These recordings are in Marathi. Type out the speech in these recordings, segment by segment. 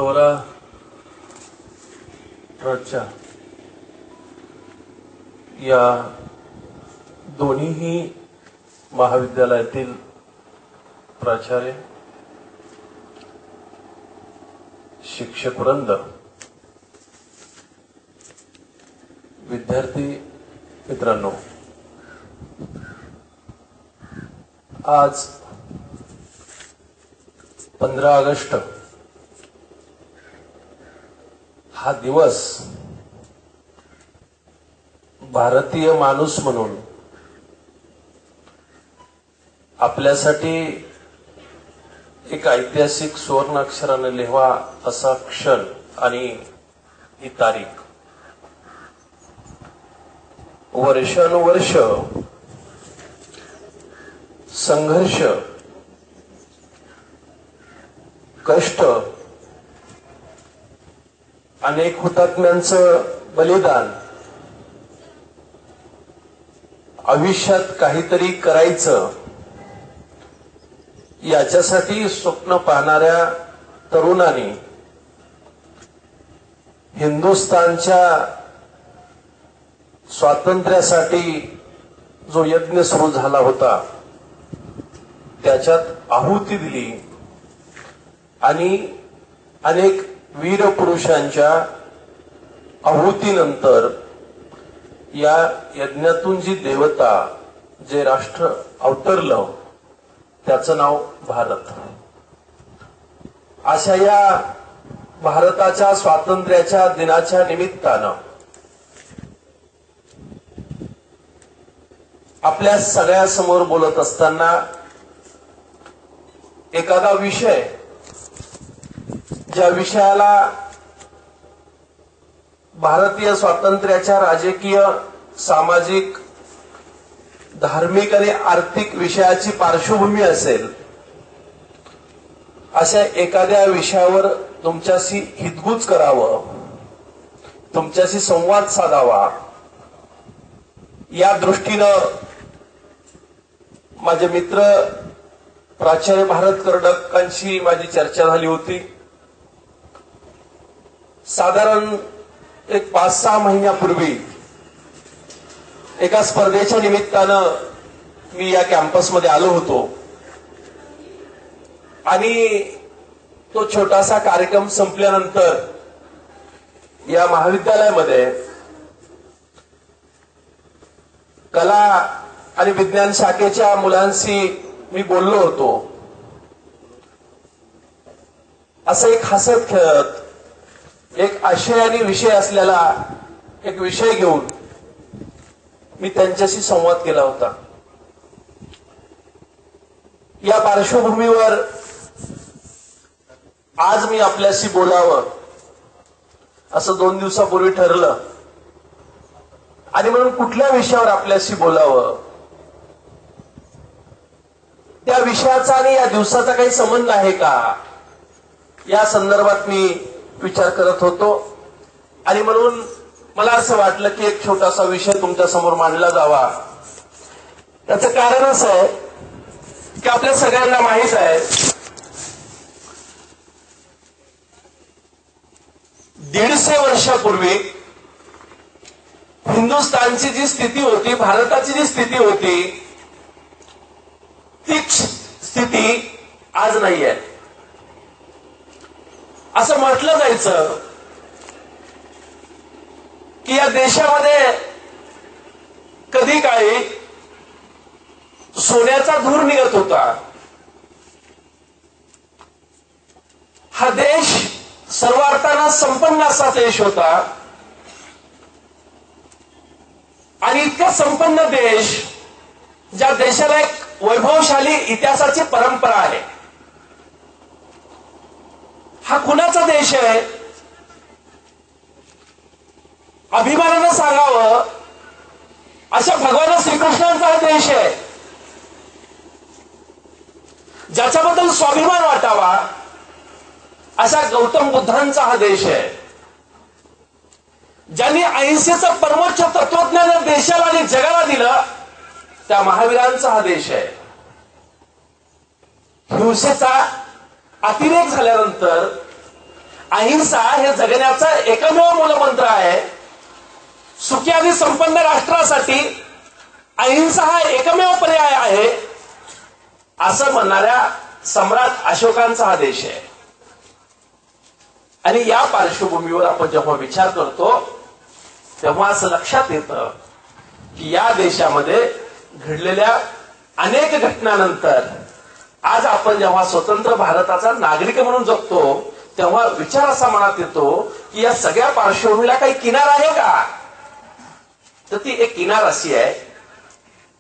गेवरा ट्रस्टच्या या दोन्हीही महाविद्यालयातील प्राचार्य, शिक्षकवृंद, विद्यार्थी मित्रांनो, आज 15 ऑगस्ट हा दिवस भारतीय माणूस म्हणून आपल्यासाठी एक ऐतिहासिक सुवर्णाक्षराने लिहावा असा क्षण आणि ही तारीख वर्षानुवर्ष संघर्ष, कष्ट, अनेक हुतात्म्यांचं बलिदान, आयुष्यात काहीतरी करायचं याच्यासाठी स्वप्न पाहणाऱ्या तरुणांनी हिंदुस्थानच्या स्वातंत्र्यासाठी जो यज्ञ सुरू झाला होता त्याच्यात आहुती दिली आणि अनेक वीर पुरुषांच्या आहुतीनंतर या यज्ञातून जी देवता, जे राष्ट्र अवतरलं त्याचं नाव भारत. अशा या भारताच्या स्वातंत्र्याच्या दिनाच्या निमित्तानं आपल्या सगळ्यासमोर बोलत असताना एखादा विषय, ज्या विषयाला भारतीय स्वातंत्र्याच्या राजकीय, सामाजिक, धार्मिक आणि आर्थिक विषयाची पार्श्वभूमी असेल, अशा एखाद्या विषयावर तुमच्याशी हितगुज करावं, तुमच्याशी संवाद साधावा या दृष्टीनं माझे मित्र प्राचार्य भारत कर्डकांशी माझी चर्चा झाली होती. साधारण एक 5-6 महिन्यापूर्वी एका स्पर्धेच्या निमित्तानं मी या कॅम्पसमध्ये आलो होतो आणि तो छोटासा कार्यक्रम संपल्यानंतर या महाविद्यालयामध्ये कला आणि विज्ञान शाखेच्या मुलांशी मी बोललो होतो. असं एक हसत खेळत एक आशय आणि विषय असलेला एक विषय घेऊन मी त्यांच्याशी संवाद केला होता. या पार्श्वभूमीवर आज मी आपल्याशी बोलावं असं 2 दिवसापूर्वी ठरलं आणि म्हणून कुठल्या विषयावर आपल्याशी बोलावं, त्या विषयाचा आणि या दिवसाचा काही संबंध आहे का, या संदर्भात मी विचार करत होतो आणि म्हणून मला असं वाटलं की एक छोटासा विषय तुमच्या समोर मांडला जावा. त्याचं कारण असं आहे की आपल्या सगळ्यांना माहित आहे 150 वर्षापूर्वी हिंदुस्थानची जी स्थिती होती, भारताची जी स्थिती होती, ती स्थिती आज नाहीये. असं म्हटलं जायचं की या देशामध्ये कधी काळी सोन्याचा धूर निघत होता. हा देश सर्व अर्थानं संपन्न असा देश होता आणि इतका संपन्न देश, ज्या देशाला एक वैभवशाली इतिहासाची परंपरा आहे. हा कुणाचा देश आहे? अभिमानानं सांगावं अशा भगवान श्रीकृष्णांचा हा देश आहे. ज्याच्याबद्दल स्वाभिमान वाटावा अशा गौतम बुद्धांचा हा देश आहे. ज्यांनी अहिंसेचं परमोच्च तत्वज्ञान देशाला आणि जगाला दिलं त्या महावीरांचा हा देश आहे. हिंसेचा अतिरेक झाल्यानंतर अहिंसा हे जगण्याचा एकमेव मूलमंत्र आहे. सुखी आणि संपन्न राष्ट्रासाठी अहिंसा हा एकमेव पर्याय आहे, असं म्हणणाऱ्या सम्राट अशोकांचा हा देश आहे. आणि या पार्श्वभूमीवर आपण जेव्हा विचार करतो तेव्हा असं लक्षात येतं की या देशामध्ये घडलेल्या अनेक घटनांनंतर आज आपण जेव्हा स्वतंत्र भारताचा नागरिक म्हणून जगतो तेव्हा विचार असा मनात येतो की या सगळ्या पार्श्वभूमीला काही किनार आहे का? तर ती एक किनार अशी आहे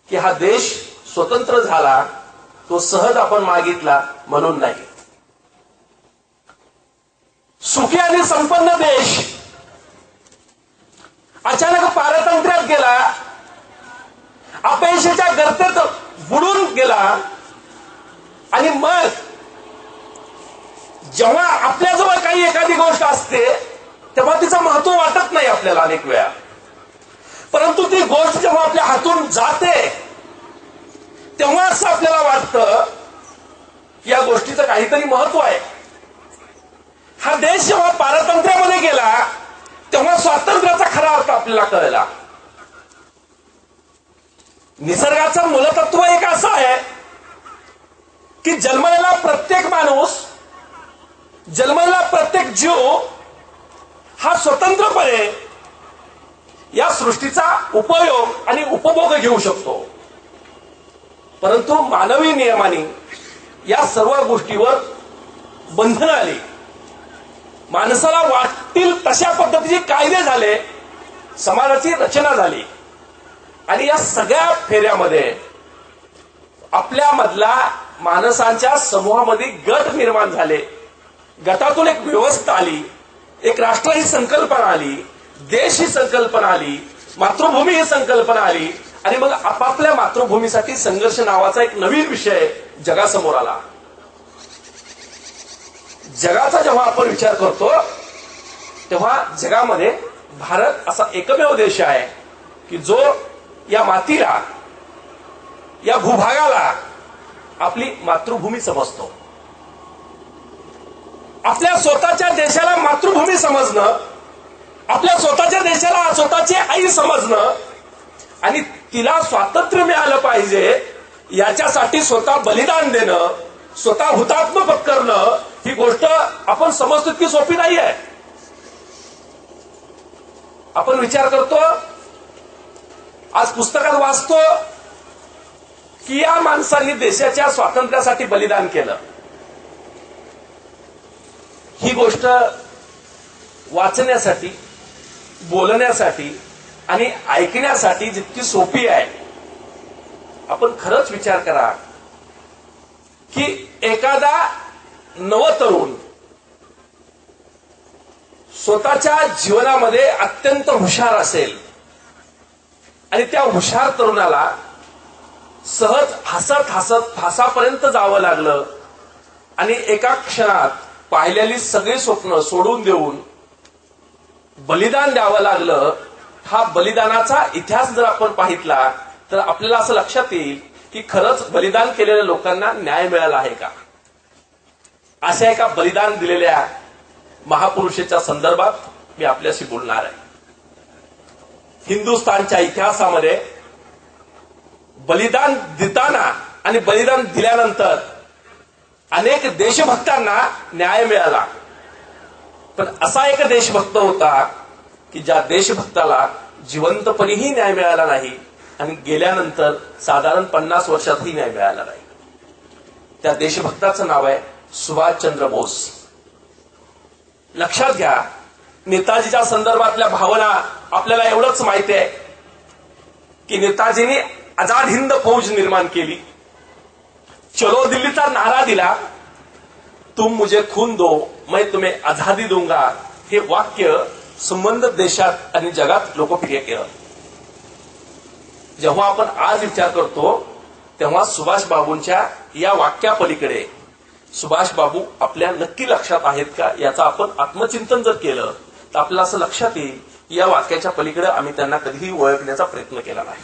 की हा देश स्वतंत्र झाला तो सहज आपण मागितला म्हणून नाही. सुखी आणि संपन्न देश अचानक पारतंत्र्यात गेला, अपयशाच्या गर्तेत बुडून गेला आणि मग जेव्हा आपल्याजवळ काही एखादी गोष्ट असते तेव्हा तिचं महत्व वाटत नाही आपल्याला अनेक वेळा. परंतु ती गोष्ट जेव्हा आपल्या हातून जाते तेव्हा असं आपल्याला वाटतं की या गोष्टीचं काहीतरी महत्व आहे. हा देश जेव्हा पारतंत्र्यामध्ये गेला तेव्हा स्वातंत्र्याचा खरा अर्थ आपल्याला कळला. निसर्गाचं मूलतत्व एक असं आहे की जन्मलेला प्रत्येक माणूस, जन्मलेला प्रत्येक जीव हा स्वतंत्रपणे या सृष्टीचा उपयोग आणि उपभोग घेऊ शकतो. परंतु मानवी नियमाने या सर्व गोष्टीवर बंधनं आली. माणसाला वाटतील तशा पद्धतीचे कायदे झाले, समाजाची रचना झाली आणि या सगळ्या फेऱ्यामध्ये आपल्यामधला माणसांच्या समूहामध्ये गट निर्माण झाले. गटातून एक व्यवस्था आली, एक राष्ट्र ही संकल्पना आली, देश ही संकल्पना आली, मातृभूमी ही संकल्पना आली आणि मग आपापल्या मातृभूमीसाठी संघर्ष नावाचा एक नवीन विषय जगासमोर आला. जगाचा जेव्हा आपण विचार करतो तेव्हा जगामध्ये भारत असा एकमेव देश आहे की जो या मातीला, या भूभागाला आपली मातृभूमी समजतो. आपल्या स्वतःच्या देशाला मातृभूमी समजणं, आपल्या स्वतःच्या देशाला स्वतःची आई समजणं आणि तिला स्वातंत्र्य मिळालं पाहिजे याच्यासाठी स्वतः बलिदान देणं, स्वतः हुतात्मा पत्करणं, ही गोष्ट आपण समजतो की सोपी नाही आहे. आपण विचार करतो, आज पुस्तकात वाचतो की या माणसांनी देशाच्या स्वातंत्र्यासाठी बलिदान केलं. ही गोष्ट वाचण्यासाठी, बोलण्यासाठी आणि ऐकण्यासाठी जितकी सोपी आहे, आपण खरंच विचार करा की एखादा नवतरुण स्वतःच्या जीवनामध्ये अत्यंत हुशार असेल आणि त्या हुशार तरुणाला सहज हसत हसत फासापर्यंत जावं लागलं आणि एका क्षणात पाहिलेली सगळी स्वप्न सोडून देऊन बलिदान द्यावं लागलं. हा बलिदानाचा इतिहास जर आपण पाहितला तर आपल्याला असं लक्षात येईल की खरंच बलिदान केलेल्या लोकांना न्याय मिळाला आहे का. अशा एका बलिदान दिलेल्या महापुरुषाच्या संदर्भात मी आपल्याशी बोलणार आहे. हिंदुस्थानच्या इतिहासामध्ये बलिदान देताना आणि बलिदान दिल्यानंतर अनेक देशभक्तांना न्याय मिळाला. पण असा एक देशभक्त होता की ज्या देशभक्ताला जिवंतपणीही न्याय मिळाला नाही आणि गेल्यानंतर साधारण 50 वर्षातही न्याय मिळाला नाही. त्या देशभक्ताचं नाव आहे सुभाषचंद्र बोस. लक्षात घ्या, नेताजीच्या संदर्भातल्या भावना आपल्याला एवढंच माहिती आहे की नेताजींनी आझाद हिंद फौज निर्माण केली, चलो दिल्लीचा नारा दिला, तुम मुझे खून दो मैं तुम्हें आझादी दूंगा. हे वाक्य संबंध देशात आणि जगात लोकप्रिय केलं. जेव्हा आपण आज विचार करतो तेव्हा सुभाष बाबूंच्या या वाक्यापलीकडे सुभाष बाबू आपल्या नक्की लक्षात आहेत का याचं आपण आत्मचिंतन जर केलं तर आपल्याला असं लक्षात येईल की या वाक्याच्या पलीकडे आम्ही त्यांना कधीही ओळखण्याचा प्रयत्न केला नाही.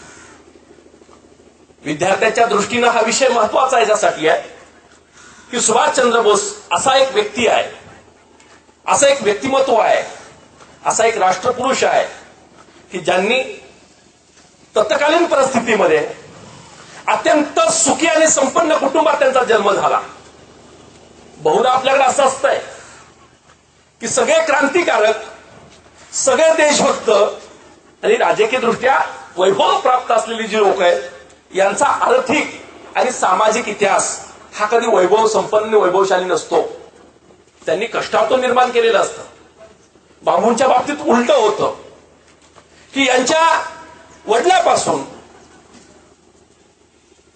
विद्यार्थ्यांच्या दृष्टीनं हा विषय महत्वाचा याच्यासाठी आहे की सुभाषचंद्र बोस असा एक व्यक्ती आहे, असं एक व्यक्तिमत्व आहे, असा एक राष्ट्रपुरुष आहे की ज्यांनी तत्कालीन परिस्थितीमध्ये अत्यंत सुखी आणि संपन्न कुटुंबात त्यांचा जन्म झाला. बहुधा आपल्याकडे असं असतंय की सगळे क्रांतिकारक, सगळे देशभक्त आणि राजकीय दृष्ट्या वैभव प्राप्त असलेली जी लोक आहेत, यांचा आर्थिक आणि सामाजिक इतिहास हा कधी वैभव संपन्न वैभवशाली नसतो. त्यांनी कष्टातून निर्माण केलेलं असतं. बाबूंच्या बाबतीत उलट होतं की यांच्या वडिलापासून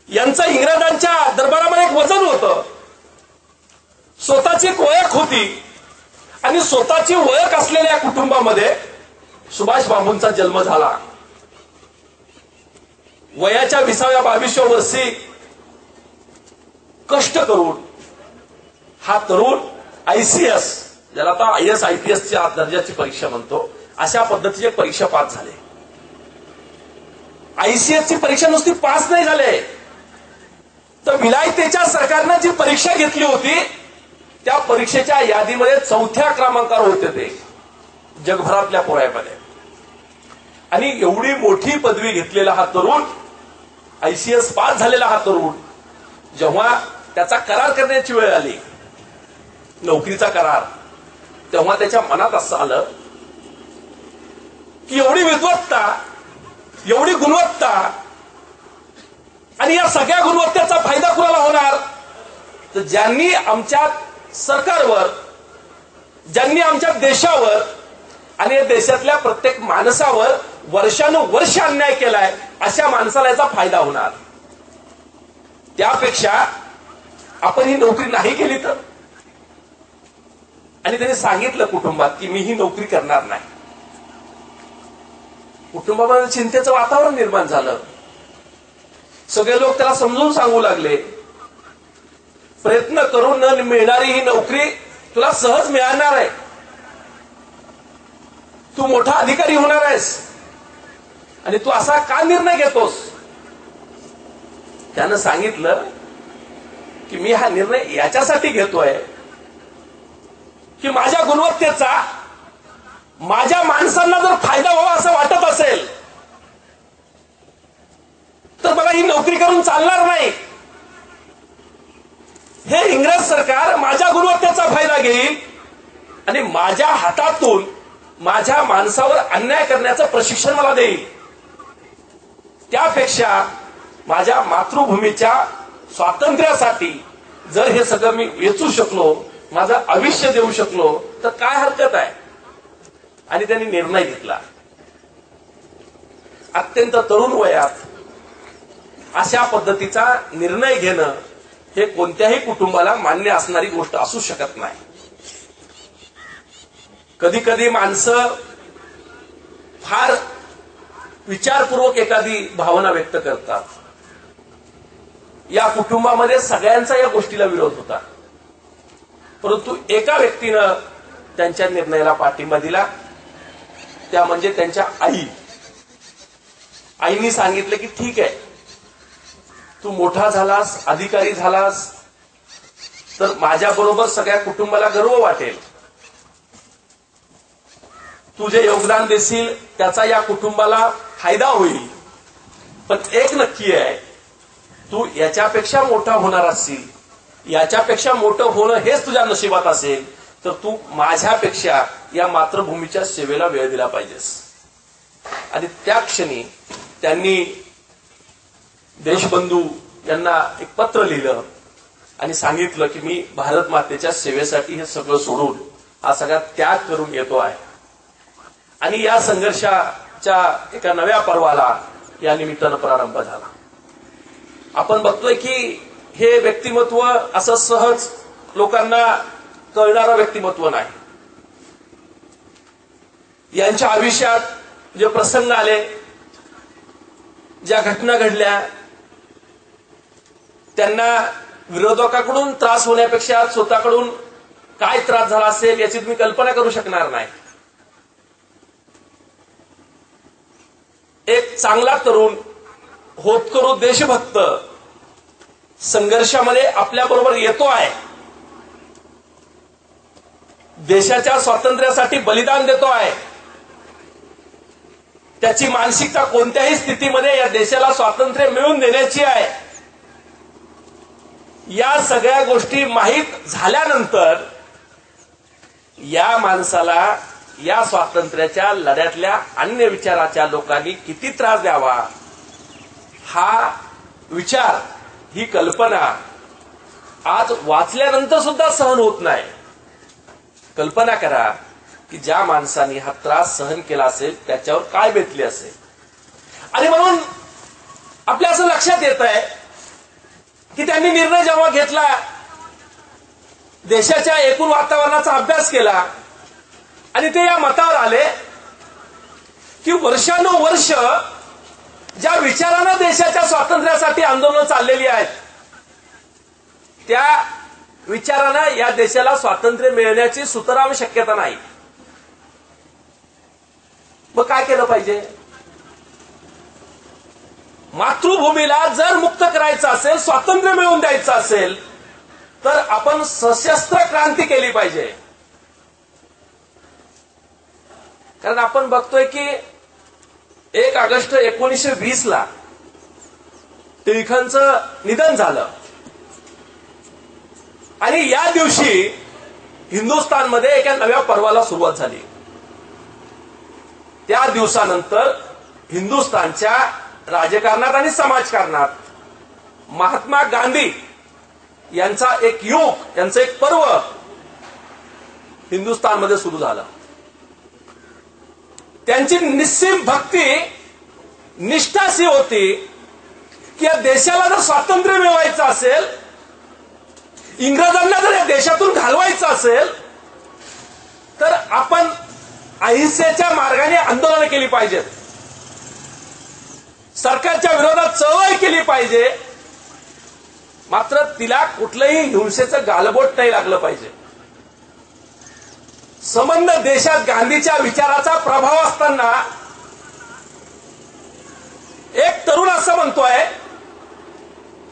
यांचं इंग्रजांच्या दरबारामध्ये एक वजन होतं, स्वतःची एक ओळख होती आणि स्वतःची ओळख असलेल्या कुटुंबामध्ये सुभाष बाबूंचा जन्म झाला. वयाच्या 20व्या-22व्या वर्षी कष्ट करून हा तरुण ICS, ज्याला आता IAS IPSच्या दर्जाची परीक्षा म्हणतो, अशा पद्धतीची परीक्षा पास झाले. ICSची परीक्षा नुसती पास नाही झाले, तर विलायतेच्या सरकारनं जी परीक्षा घेतली होती त्या परीक्षेच्या यादीमध्ये 4थ्या क्रमांकावर होते ते जगभरातल्या पोरामध्ये. आणि एवढी मोठी पदवी घेतलेला हा तरुण, ICS पास झालेला हा तरुण, जेव्हा त्याचा करार करण्याची वेळ आली, नोकरीचा करार, तेव्हा त्याच्या मनात असं आलं की एवढी विद्वत्ता, एवढी गुणवत्ता आणि या सगळ्या गुणवत्तेचा फायदा कुणाला होणार? तर ज्यांनी आमच्या सरकारवर, ज्यांनी आमच्या देशावर आणि या देशातल्या प्रत्येक माणसावर वर्षानुवर्ष अन्याय केलाय, अशा माणसाला याचा फायदा होणार. त्यापेक्षा आपण ही नोकरी नाही केली तर. आणि त्यांनी सांगितलं कुटुंबात की मी ही नोकरी करणार नाही. कुटुंबामध्ये चिंतेचं वातावरण निर्माण झालं. सगळे लोक त्याला समजून सांगू लागले, प्रयत्न करून न मिळणारी ही नोकरी तुला सहज मिळणार आहे, तू मोठा अधिकारी होणार आहेस आणि तू असा का निर्णय घेतोस? त्यानं सांगितलं की मी हा निर्णय याच्यासाठी घेतोय की माझ्या गुणवत्तेचा माझ्या माणसांना जर फायदा व्हावा असं वाटत असेल तर मला ही नोकरी करून चालणार नाही. हे इंग्रज सरकार माझ्या गुणवत्तेचा फायदा घेईल आणि माझ्या हातातून माझ्या माणसावर अन्याय करण्याचं प्रशिक्षण मला देईल. त्यापेक्षा माझ्या मातृभूमीच्या स्वातंत्र्यासाठी जर हे सगळं मी वेचू शकलो, माझं आयुष्य देऊ शकलो, तर काय हरकत आहे? आणि त्यांनी निर्णय घेतला. अत्यंत तरुण वयात अशा पद्धतीचा निर्णय घेणं हे कोणत्याही कुटुंबाला मान्य असणारी गोष्ट असू शकत नाही. कधी कधी माणसं फार विचारपूर्वक एखादी भावना व्यक्त करतात. या कुटुंबामध्ये सगळ्यांचा या गोष्टीला विरोध होता, परंतु एका व्यक्तीनं त्यांच्या निर्णयाला पाठिंबा दिला, त्या म्हणजे त्यांच्या आईनी सांगितलं की ठीक आहे, तू मोठा झालास, अधिकारी झालास, तर माझ्याबरोबर सगळ्या कुटुंबाला गर्व वाटेल. तू जे योगदान देशील त्याचा या कुटुंबाला फायदा होईल. पण एक नक्की आहे, तू याच्यापेक्षा मोठा होणार असशील, याच्यापेक्षा मोठं होणं हेच तुझ्या नशिबात असेल, तर तू माझ्यापेक्षा या मातृभूमीच्या सेवेला वेळ दिला पाहिजेस. आणि त्या क्षणी त्यांनी देशबंधू यांना एक पत्र लिहिलं आणि सांगितलं की मी भारत मातेच्या सेवेसाठी हे सगळं सोडून हा सगळा त्याग करून येतो आहे. आणि या संघर्षाच्या एका नव्या पर्वाला या निमित्तानं प्रारंभ झाला. आपण बघतोय की हे व्यक्तिमत्व असं सहज लोकांना कळणारं व्यक्तिमत्व नाही. यांच्या आयुष्यात जे प्रसंग आले, ज्या घटना घडल्या, त्यांना विरोधकाकडून त्रास होण्यापेक्षा स्वतःकडून काय त्रास झाला असेल याची तुम्ही कल्पना करू शकणार नाही. एक चांगला तरुण, होतकरू देशभक्त संघर्षामध्ये आपल्या बरोबर येतो आहे. देशाच्या स्वातंत्र्यासाठी बलिदान देतो आहे, त्याची मानसिकता कोणत्याही स्थितीमध्ये या देशाला स्वातंत्र्य मिळवून देण्याची आहे. या सगळ्या गोष्टी माहीत झाल्यानंतर या माणसाला या स्वातंत्र्याच्या लढ्यातल्या अन्य विचाराच्या लोकांनी किती त्रास द्यावा, हा विचार, ही कल्पना आज वाचल्यानंतर सुद्धा सहन होत नाही. कल्पना करा की ज्या माणसाने हा त्रास सहन केला असेल त्याच्यावर काय बेतली असेल. आणि म्हणून आपल्या असं लक्षात येत आहे की त्यांनी निर्णय जेव्हा घेतला, देशाच्या एकूण वातावरणाचा अभ्यास केला आणि ते या मतावर आले की वर्षानुवर्ष ज्या विचारानं देशाच्या स्वातंत्र्यासाठी आंदोलन चाललेली आहेत, त्या विचारानं या देशाला स्वातंत्र्य मिळण्याची सुतराम शक्यता नाही. मग काय केलं पाहिजे? मातृभूमीला जर मुक्त करायचं असेल, स्वातंत्र्य मिळवून द्यायचं असेल, तर आपण सशस्त्र क्रांती केली पाहिजे. कारण आपण बघतोय की 1 ऑगस्ट 1920 ला टिळकांचं निधन झालं आणि या दिवशी हिंदुस्थानमध्ये एका नव्या पर्वाला सुरुवात झाली. त्या दिवसानंतर हिंदुस्थानच्या राजकारणात आणि समाजकारणात महात्मा गांधी यांचा एक युग, यांचं एक पर्व हिंदुस्थानमध्ये सुरू झालं. त्यांची निस्सीम भक्ती, निष्ठा अशी होती की या देशाला जर स्वातंत्र्य मिळवायचं असेल, इंग्रजांना जर या देशातून घालवायचं असेल, तर आपण अहिंसेच्या मार्गाने आंदोलन केली पाहिजेत, सरकारच्या विरोधात चळवळ केली पाहिजे, मात्र तिला कुठलंही हिंसेचं गालबोट नाही लागलं पाहिजे. संबंध देशात गांधीच्या विचाराचा प्रभाव असताना एक तरुण असं म्हणतोय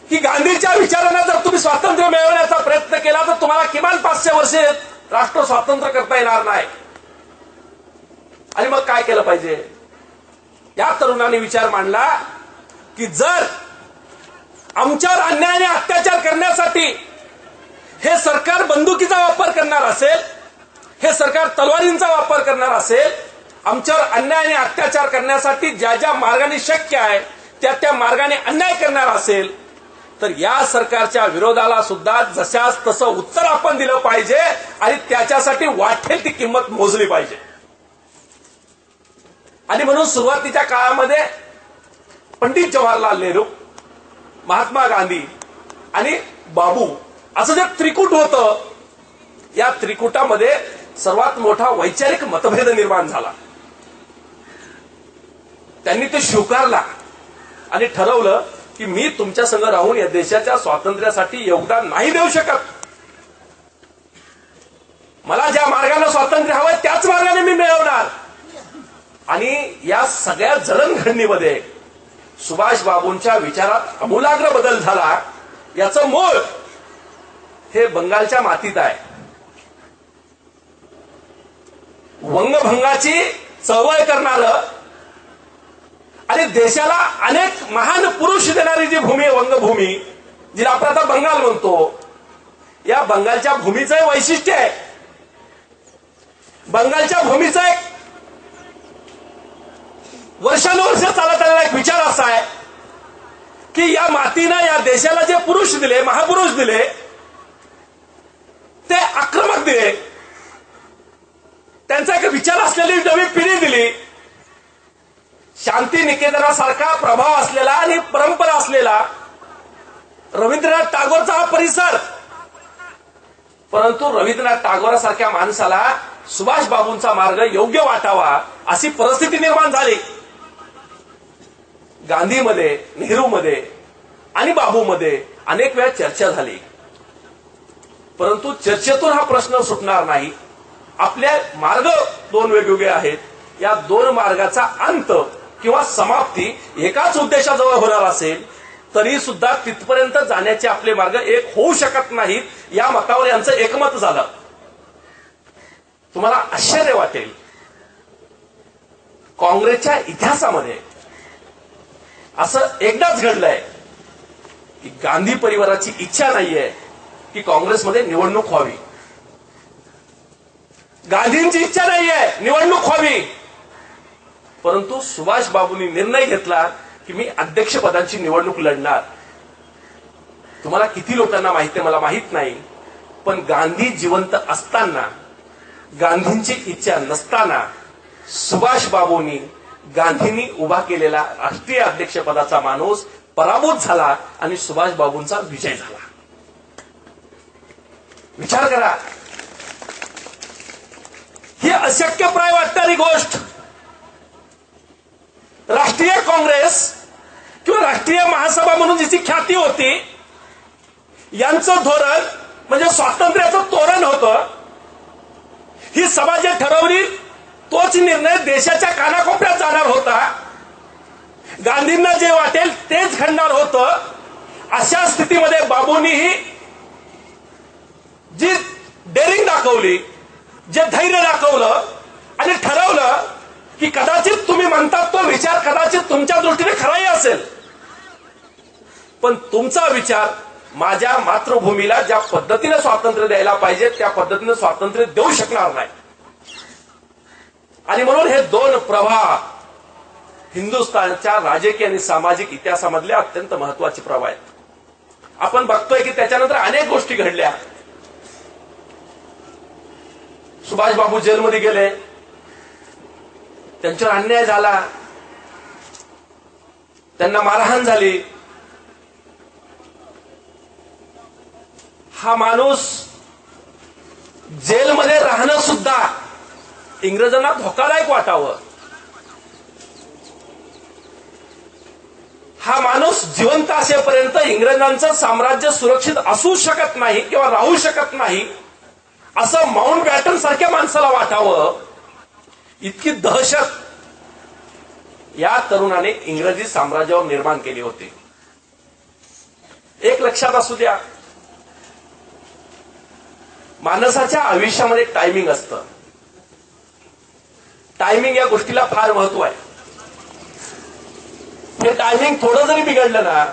की गांधीच्या विचारानं जर तुम्ही स्वातंत्र्य मिळवण्याचा प्रयत्न केला तर तुम्हाला किमान 500 वर्षे राष्ट्र स्वातंत्र्य करता येणार नाही. आणि मग काय केलं पाहिजे? या तरुणाने विचार मांडला की जर आमच्यावर अन्याय आणि अत्याचार करण्यासाठी हे सरकार बंदुकीचा वापर करणार असेल, हे सरकार तलवारींचा वापर करणार असेल, आमच्यावर अन्याय आणि अत्याचार करण्यासाठी ज्या ज्या मार्गाने शक्य आहे त्या त्या मार्गाने अन्याय करणार असेल, तर या सरकारच्या विरोधाला सुद्धा जशास तसं उत्तर आपण दिलं पाहिजे आणि त्याच्यासाठी वाटेल ती किंमत मोजली पाहिजे. आणि म्हणून सुरुवातीच्या काळामध्ये पंडित जवाहरलाल नेहरू, महात्मा गांधी आणि बाबू असं जे त्रिकूट होतं, या त्रिकुटामध्ये सर्वात मोठा वैचारिक मतभेद निर्माण झाला. त्यांनी ते स्वीकारला आणि ठरवलं की मी तुमच्या संग राहून या देशाच्या स्वातंत्र्यासाठी योगदान नाही देऊ शकत. मला ज्या मार्गाने स्वातंत्र्य हवंय त्याच मार्गाने मी मिळवणार. आणि या सगळ्या जडणघडणीमध्ये सुभाष बाबूंच्या विचारात आमूलाग्र बदल झाला. याचं मूळ हे बंगालच्या मातीत आहे. वंगभंगाची चळवळ करणारं आणि देशाला अनेक महान पुरुष देणारी जी भूमी आहे, वंगभूमी, जिला आपण आता बंगाल म्हणतो, या बंगालच्या भूमीचं वैशिष्ट्य आहे. बंगालच्या भूमीचा एक वर्षानुवर्ष चालत आलेला एक विचार असा आहे की या मातीनं या देशाला जे पुरुष दिले, महापुरुष दिले, ते आक्रमक दिले, त्यांचा एक विचार असलेली नवी पिढी दिली, शांती निकेतनासारखा प्रभाव असलेला आणि परंपरा असलेला रवींद्रनाथ टागोरचा हा परिसर. परंतु रवींद्रनाथ टागोरासारख्या माणसाला सुभाष बाबूंचा मार्ग योग्य वाटावा अशी परिस्थिती निर्माण झाली. गांधीमध्ये, नेहरूमध्ये आणि बाबूमध्ये अनेक वेळा चर्चा झाली, परंतु चर्चेतून हा प्रश्न सुटणार नाही. आपले मार्ग दोन वेगवेगळे आहेत. या दोन मार्गाचा अंत किंवा समाप्ती एकाच उद्देशाजवळ होणार असेल तरी सुद्धा तिथपर्यंत जाण्याचे आपले मार्ग एक होऊ शकत नाहीत. या मतावर यांचं एकमत झालं. तुम्हाला आश्चर्य वाटेल, काँग्रेसच्या इतिहासामध्ये असं एकदाच घडलंय की गांधी परिवाराची इच्छा नाहीये की काँग्रेसमध्ये निवडणूक व्हावी. गांधींची इच्छा नाहीये निवडणूक व्हावी, परंतु सुभाष बाबूंनी निर्णय घेतला की मी अध्यक्षपदाची निवडणूक लढणार. तुम्हाला किती लोकांना माहिती आहे मला माहित नाही, पण गांधी जिवंत असताना, गांधींची इच्छा नसताना सुभाष बाबूंनी, गांधींनी उभा केलेला राष्ट्रीय अध्यक्षपदाचा माणूस पराभूत झाला आणि सुभाष बाबूंचा विजय झाला. विचार करा, ही अशक्यप्राय वाटणारी गोष्ट राष्ट्रीय काँग्रेस किंवा राष्ट्रीय महासभा म्हणून जिची ख्याती होती, यांचं धोरण म्हणजे स्वातंत्र्याचं तोरण होतं. ही सभा जे ठरवली तोच निर्णय देशाच्या कानाकोपऱ्यात जाणार होता. गांधींना जे वाटेल तेच घडणार होतं. अशा स्थितीमध्ये बाबूंनीही जी डेअरिंग दाखवली, जे धैर्य दाखवलं आणि ठरवलं की कदाचित तुम्ही म्हणतात तो विचार कदाचित तुमच्या दृष्टीने खराही असेल, पण तुमचा विचार माझ्या मातृभूमीला ज्या पद्धतीने स्वातंत्र्य द्यायला पाहिजे त्या पद्धतीने स्वातंत्र्य देऊ शकणार नाही. आणि म्हणून हे दोन प्रवाह हिंदुस्थानच्या राजकीय आणि सामाजिक इतिहासामधले अत्यंत महत्वाचे प्रवाह आहेत. आपण बघतोय की त्याच्यानंतर अनेक गोष्टी घडल्या. सुभाष बाबू जेलमध्ये गेले, त्यांच्यावर अन्याय झाला, त्यांना मारहाण झाली. हा माणूस जेलमध्ये राहणं सुद्धा इंग्रजांना धोकादायक वाटावं. हा माणूस जिवंत असेपर्यंत इंग्रजांचं साम्राज्य सुरक्षित असू शकत नाही किंवा राहू शकत नाही असं माउंट बॅटन सारख्या माणसाला वाटावं. इतकी दहशत या तरुणाने इंग्रजी साम्राज्यावर निर्माण केली होती. एक लक्षात असू द्या, माणसाच्या आयुष्यामध्ये एक टायमिंग असतं. टायमिंग या गोष्टीला फार महत्व आहे. हे टायमिंग थोडं जरी बिघडलं ना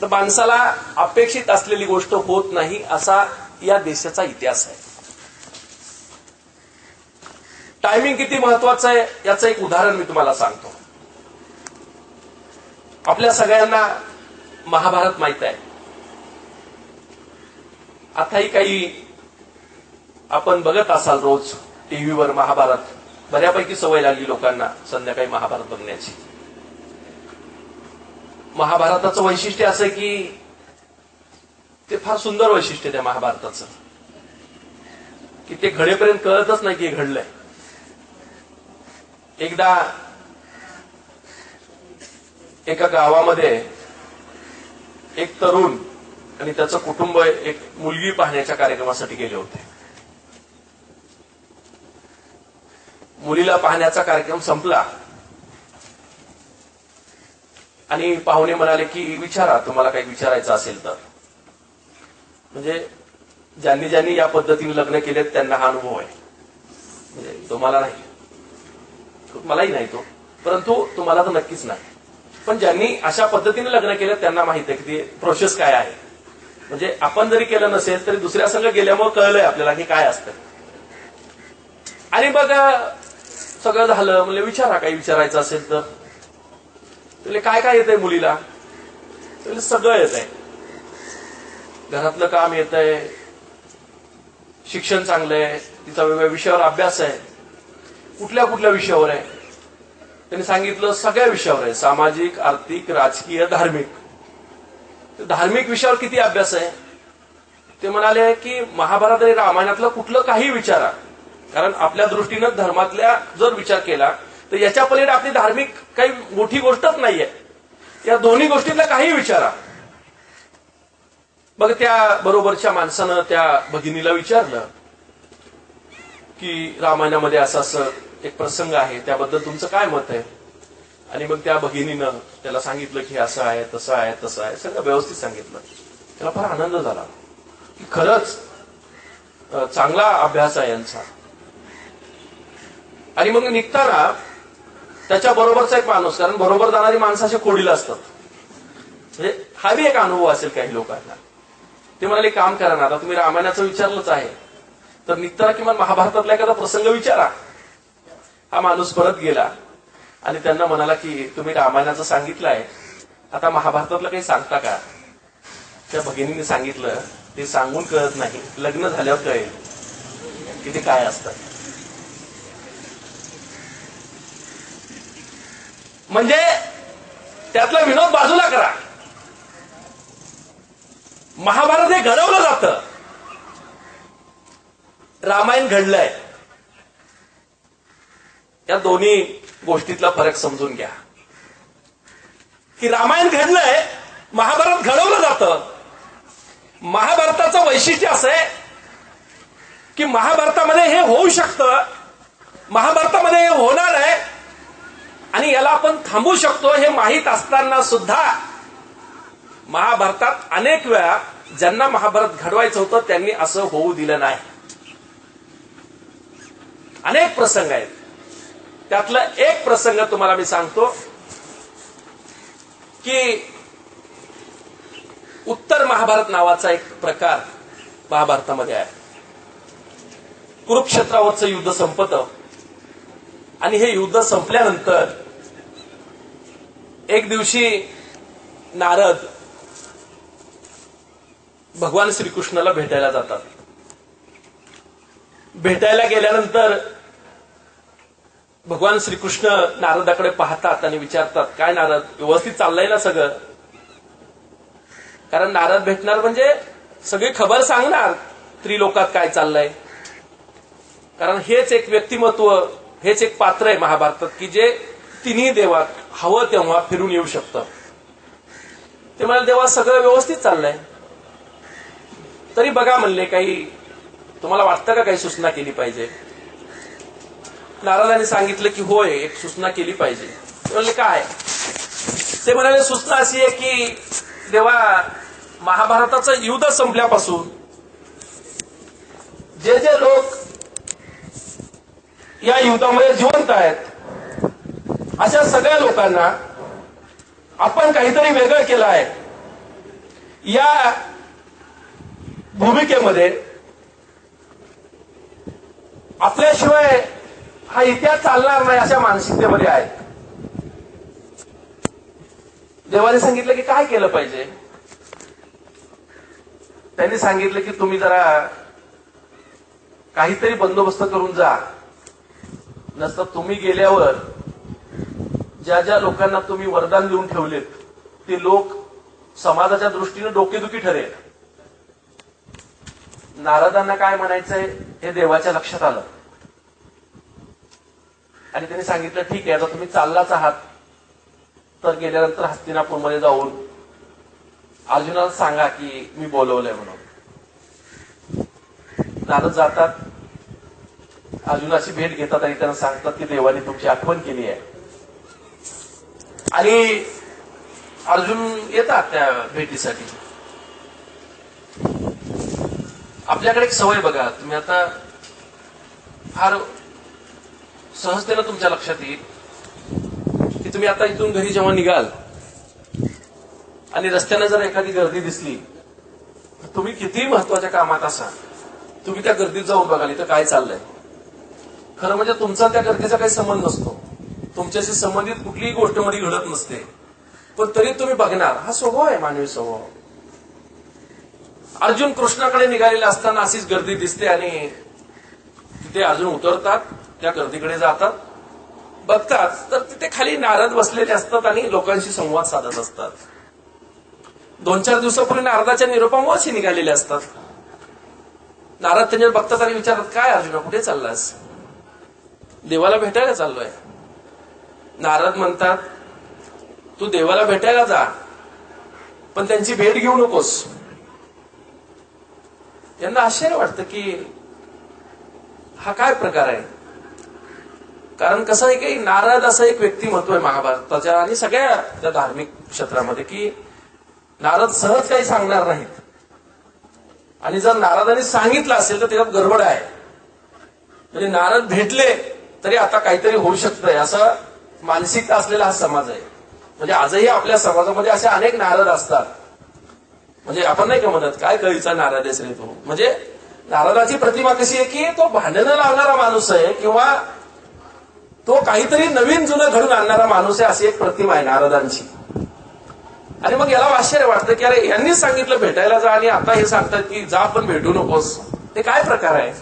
तर माणसाला अपेक्षित असलेली गोष्ट होत नाही, असा या देशाचा इतिहास आहे. टायमिंग किती महत्वाचं आहे याचं एक उदाहरण मी तुम्हाला सांगतो. आपल्या सगळ्यांना महाभारत माहित आहे. आताही काही आपण बघत असाल रोज टीव्हीवर महाभारत. बऱ्यापैकी सवय लागली लोकांना संध्याकाळी महाभारत बघण्याची. महाभारताचं वैशिष्ट्य असं की ते फार सुंदर वैशिष्ट्य त्या महाभारताचं, की ते घडेपर्यंत कळतच नाही की हे घडलंय. एकदा एका गावामध्ये एक तरुण आणि त्याचं कुटुंब एक मुलगी पाहण्याच्या कार्यक्रमासाठी गेले होते. मुलीला पाहण्याचा कार्यक्रम संपला आणि पाहुणे म्हणाले की विचारा, तुम्हाला काही विचारायचं असेल तर. म्हणजे ज्यांनी ज्यांनी या पद्धतीने लग्न केलेत त्यांना हा अनुभव आहे. म्हणजे तुम्हाला नाही, मलाही नाही तो, परंतु तुम्हाला तर नक्कीच नाही. पण ज्यांनी अशा पद्धतीने लग्न केलं त्यांना माहित आहे की ती प्रोसेस काय आहे. म्हणजे आपण जरी केलं नसेल तरी दुसऱ्या संघ गेल्यामुळे कळलंय आपल्याला की काय असतं. आणि मग सगळं झालं, म्हणजे विचारा काही विचारायचं असेल तर. काय काय येतंय मुलीला? सगळं येत आहे. घरातलं काम येत आहे, शिक्षण चांगलं आहे, तिचा वेगवेगळ्या विषयावर अभ्यास आहे. कुठल्या कुठल्या विषयावर आहे? त्यांनी सांगितलं सगळ्या विषयावर आहे, सामाजिक, आर्थिक, राजकीय, धार्मिक. धार्मिक विषयावर किती अभ्यास आहे? ते म्हणाले की महाभारत आणि रामायणातलं कुठलं काही विचारा, कारण आपल्या दृष्टीनं धर्मातल्या जर विचार केला तर याच्या पलीकडे आपली धार्मिक काही मोठी गोष्टच नाहीये. या दोन्ही गोष्टीतला काही विचारा. मग त्या बरोबरच्या माणसानं त्या भगिनीला विचारलं की रामायणामध्ये असं असं एक प्रसंग आहे, त्याबद्दल तुमचं काय मत आहे? आणि मग त्या भगिनीनं त्याला सांगितलं की असं आहे, तसं आहे, तसं आहे, सगळं व्यवस्थित सांगितलं. त्याला फार आनंद झाला की खरंच चांगला अभ्यास आहे यांचा. आणि मग निघताना त्याच्या बरोबरचा एक माणूस, कारण बरोबर जाणारी माणसं असे खोडीला असतात, म्हणजे हा बी एक अनुभव असेल काही लोकांना. ते म्हणाले काम करा ना, आता तुम्ही रामायणाचं विचारलंच आहे तर निघताना किमान महाभारतातला एखादा प्रसंग विचारा. हा माणूस परत गेला आणि त्यांना म्हणाला की तुम्ही रामायणाचं सांगितलं आहे, आता महाभारतातलं काही सांगता का? त्या भगिनीने सांगितलं, ते सांगून कळत नाही, लग्न झाल्यावर कळेल की ते काय असतं. म्हणजे त्यातला विनोद बाजूला करा. महाभारत हे घडवलं जातं, रामायण घडलंय. या दोन्ही गोष्टीतला फरक समजून घ्या की रामायण घडलंय, महाभारत घडवलं जातं. महाभारताचं वैशिष्ट्य असं आहे की महाभारतामध्ये हे होऊ शकतं, महाभारतामध्ये हे होणार आहे आणि याला आपण थांबवू शकतो हे माहीत असताना सुद्धा महाभारतात अनेक वेळा ज्यांना महाभारत घडवायचं होतं त्यांनी असं होऊ दिलं नाही. अनेक प्रसंग आहेत, त्यातला एक प्रसंग तुम्हाला मी सांगतो की उत्तर महाभारत नावाचा एक प्रकार महाभारतामध्ये आहे. कुरुक्षेत्रावरचं युद्ध संपतं आणि हे युद्ध संपल्यानंतर एक दिवशी नारद भगवान श्रीकृष्णाला भेटायला जातात. भेटायला गेल्यानंतर भगवान श्रीकृष्ण नारदाकडे पाहतात आणि विचारतात, काय नारद, व्यवस्थित चाललंय ना सगळं? कारण नारद भेटणार म्हणजे सगळी खबर सांगणार त्रिलोकात काय चाललंय. कारण हेच एक व्यक्तिमत्व, हेच एक पात्र आहे महाभारतात की जे तिन्ही देवात हवं तेव्हा फिरून येऊ शकतं. ते म्हणाले, देवा सगळं व्यवस्थित चाललंय, तरी बघा म्हणले, काही तुम्हाला वाटतं का काही सूचना केली पाहिजे? नारदांनी सांगितलं की होय, एक सूचना केली पाहिजे. ते म्हणले, काय? ते म्हणाले, सूचना अशी आहे की देवा, महाभारताचं युद्ध संपल्यापासून जे जे लोक या युद्धामध्ये जिवंत आहेत अशा सगळ्या लोकांना आपण काहीतरी वेगळं केलं आहे. या भूमिकेमध्ये आपल्याशिवाय हा इतिहास चालणार नाही अशा मानसिकतेमध्ये आहेत. देवाने सांगितलं की काय केलं पाहिजे? त्यांनी सांगितलं की तुम्ही जरा काहीतरी बंदोबस्त करून जा, नसतं तुम्ही गेल्यावर ज्या ज्या लोकांना तुम्ही वरदान देऊन ठेवलेत ते लोक समाजाच्या दृष्टीने डोकेदुखी ठरेल. नारदांना काय म्हणायचंय हे देवाच्या लक्षात आलं आणि त्यांनी सांगितलं, ठीक आहे, आता तुम्ही चाललाच आहात तर गेल्यानंतर हस्तिनापूरमध्ये जाऊन अर्जुनाला सांगा की मी बोलवलंय म्हणून. नारद जातात, अर्जुनाची भेट घेतात आणि त्यांना सांगतात की देवाने तुमची आठवण केली आहे. आणि अर्जुन येतात त्या भेटीसाठी. आपल्याकडे एक सवय बघा, तुम्ही आता फार सहजतेनं तुमच्या लक्षात येईल की तुम्ही आता इथून घरी जेव्हा निघाल आणि रस्त्याने जर एखादी गर्दी दिसली, तुम्ही कितीही महत्वाच्या कामात असाल, तुम्ही त्या गर्दीत जाऊन बघाल इथं काय चाललंय. खरं म्हणजे तुमचा त्या गर्दीचा काही संबंध नसतो, तुमच्याशी संबंधित कुठलीही गोष्ट मध्ये घडत नसते, पण तरी तुम्ही बघणार. हा स्वभाव आहे, मानवी स्वभाव. अर्जुन कृष्णाकडे निघालेले असताना अशीच गर्दी दिसते आणि तिथे अर्जुन उतरतात, त्या गर्दीकडे जातात, बघतात तर तिथे खाली नारद बसलेले असतात आणि लोकांशी संवाद साधत असतात. 2-4 दिवसापूर्वी नारदाच्या निरोपामुळे निघालेले असतात. नारद त्यांच्यावर बघतात आणि विचारतात, काय अर्जुना, कुठे चाललास? देवाला भेटायला चाललोय. नारद म्हणतात, तू देवाला भेटायला जा, पण त्यांची भेट घेऊ नकोस. यांना आश्चर्य वाटतं की हा काय प्रकार आहे. कारण कसं आहे की नारद असं एक व्यक्तिमत्व आहे महाभारताच्या आणि सगळ्या त्या धार्मिक क्षेत्रामध्ये की नारद सहज काही सांगणार नाहीत. आणि जर नारदांनी सांगितलं असेल तर त्याच्यात गडबड आहे. म्हणजे नारद भेटले तरी आता काहीतरी होऊ शकतंय असं मानसिकता असलेला हा समाज आहे. म्हणजे आजही आपल्या समाजामध्ये असे अनेक नारद असतात. म्हणजे आपण नाही का म्हणत काय कळीचा नारद आहेस रे तू. म्हणजे नारदाची प्रतिमा कशी आहे की तो भांडणं लावणारा माणूस आहे किंवा तो काहीतरी नवीन जुनं घडून आणणारा माणूस आहे, अशी एक प्रतिमा आहे नारदांची. आणि मग याला आश्चर्य वाटतं की अरे यांनीच सांगितलं भेटायला जा आणि आता हे सांगतात की जा पण भेटू नकोस. ते काय प्रकार आहे.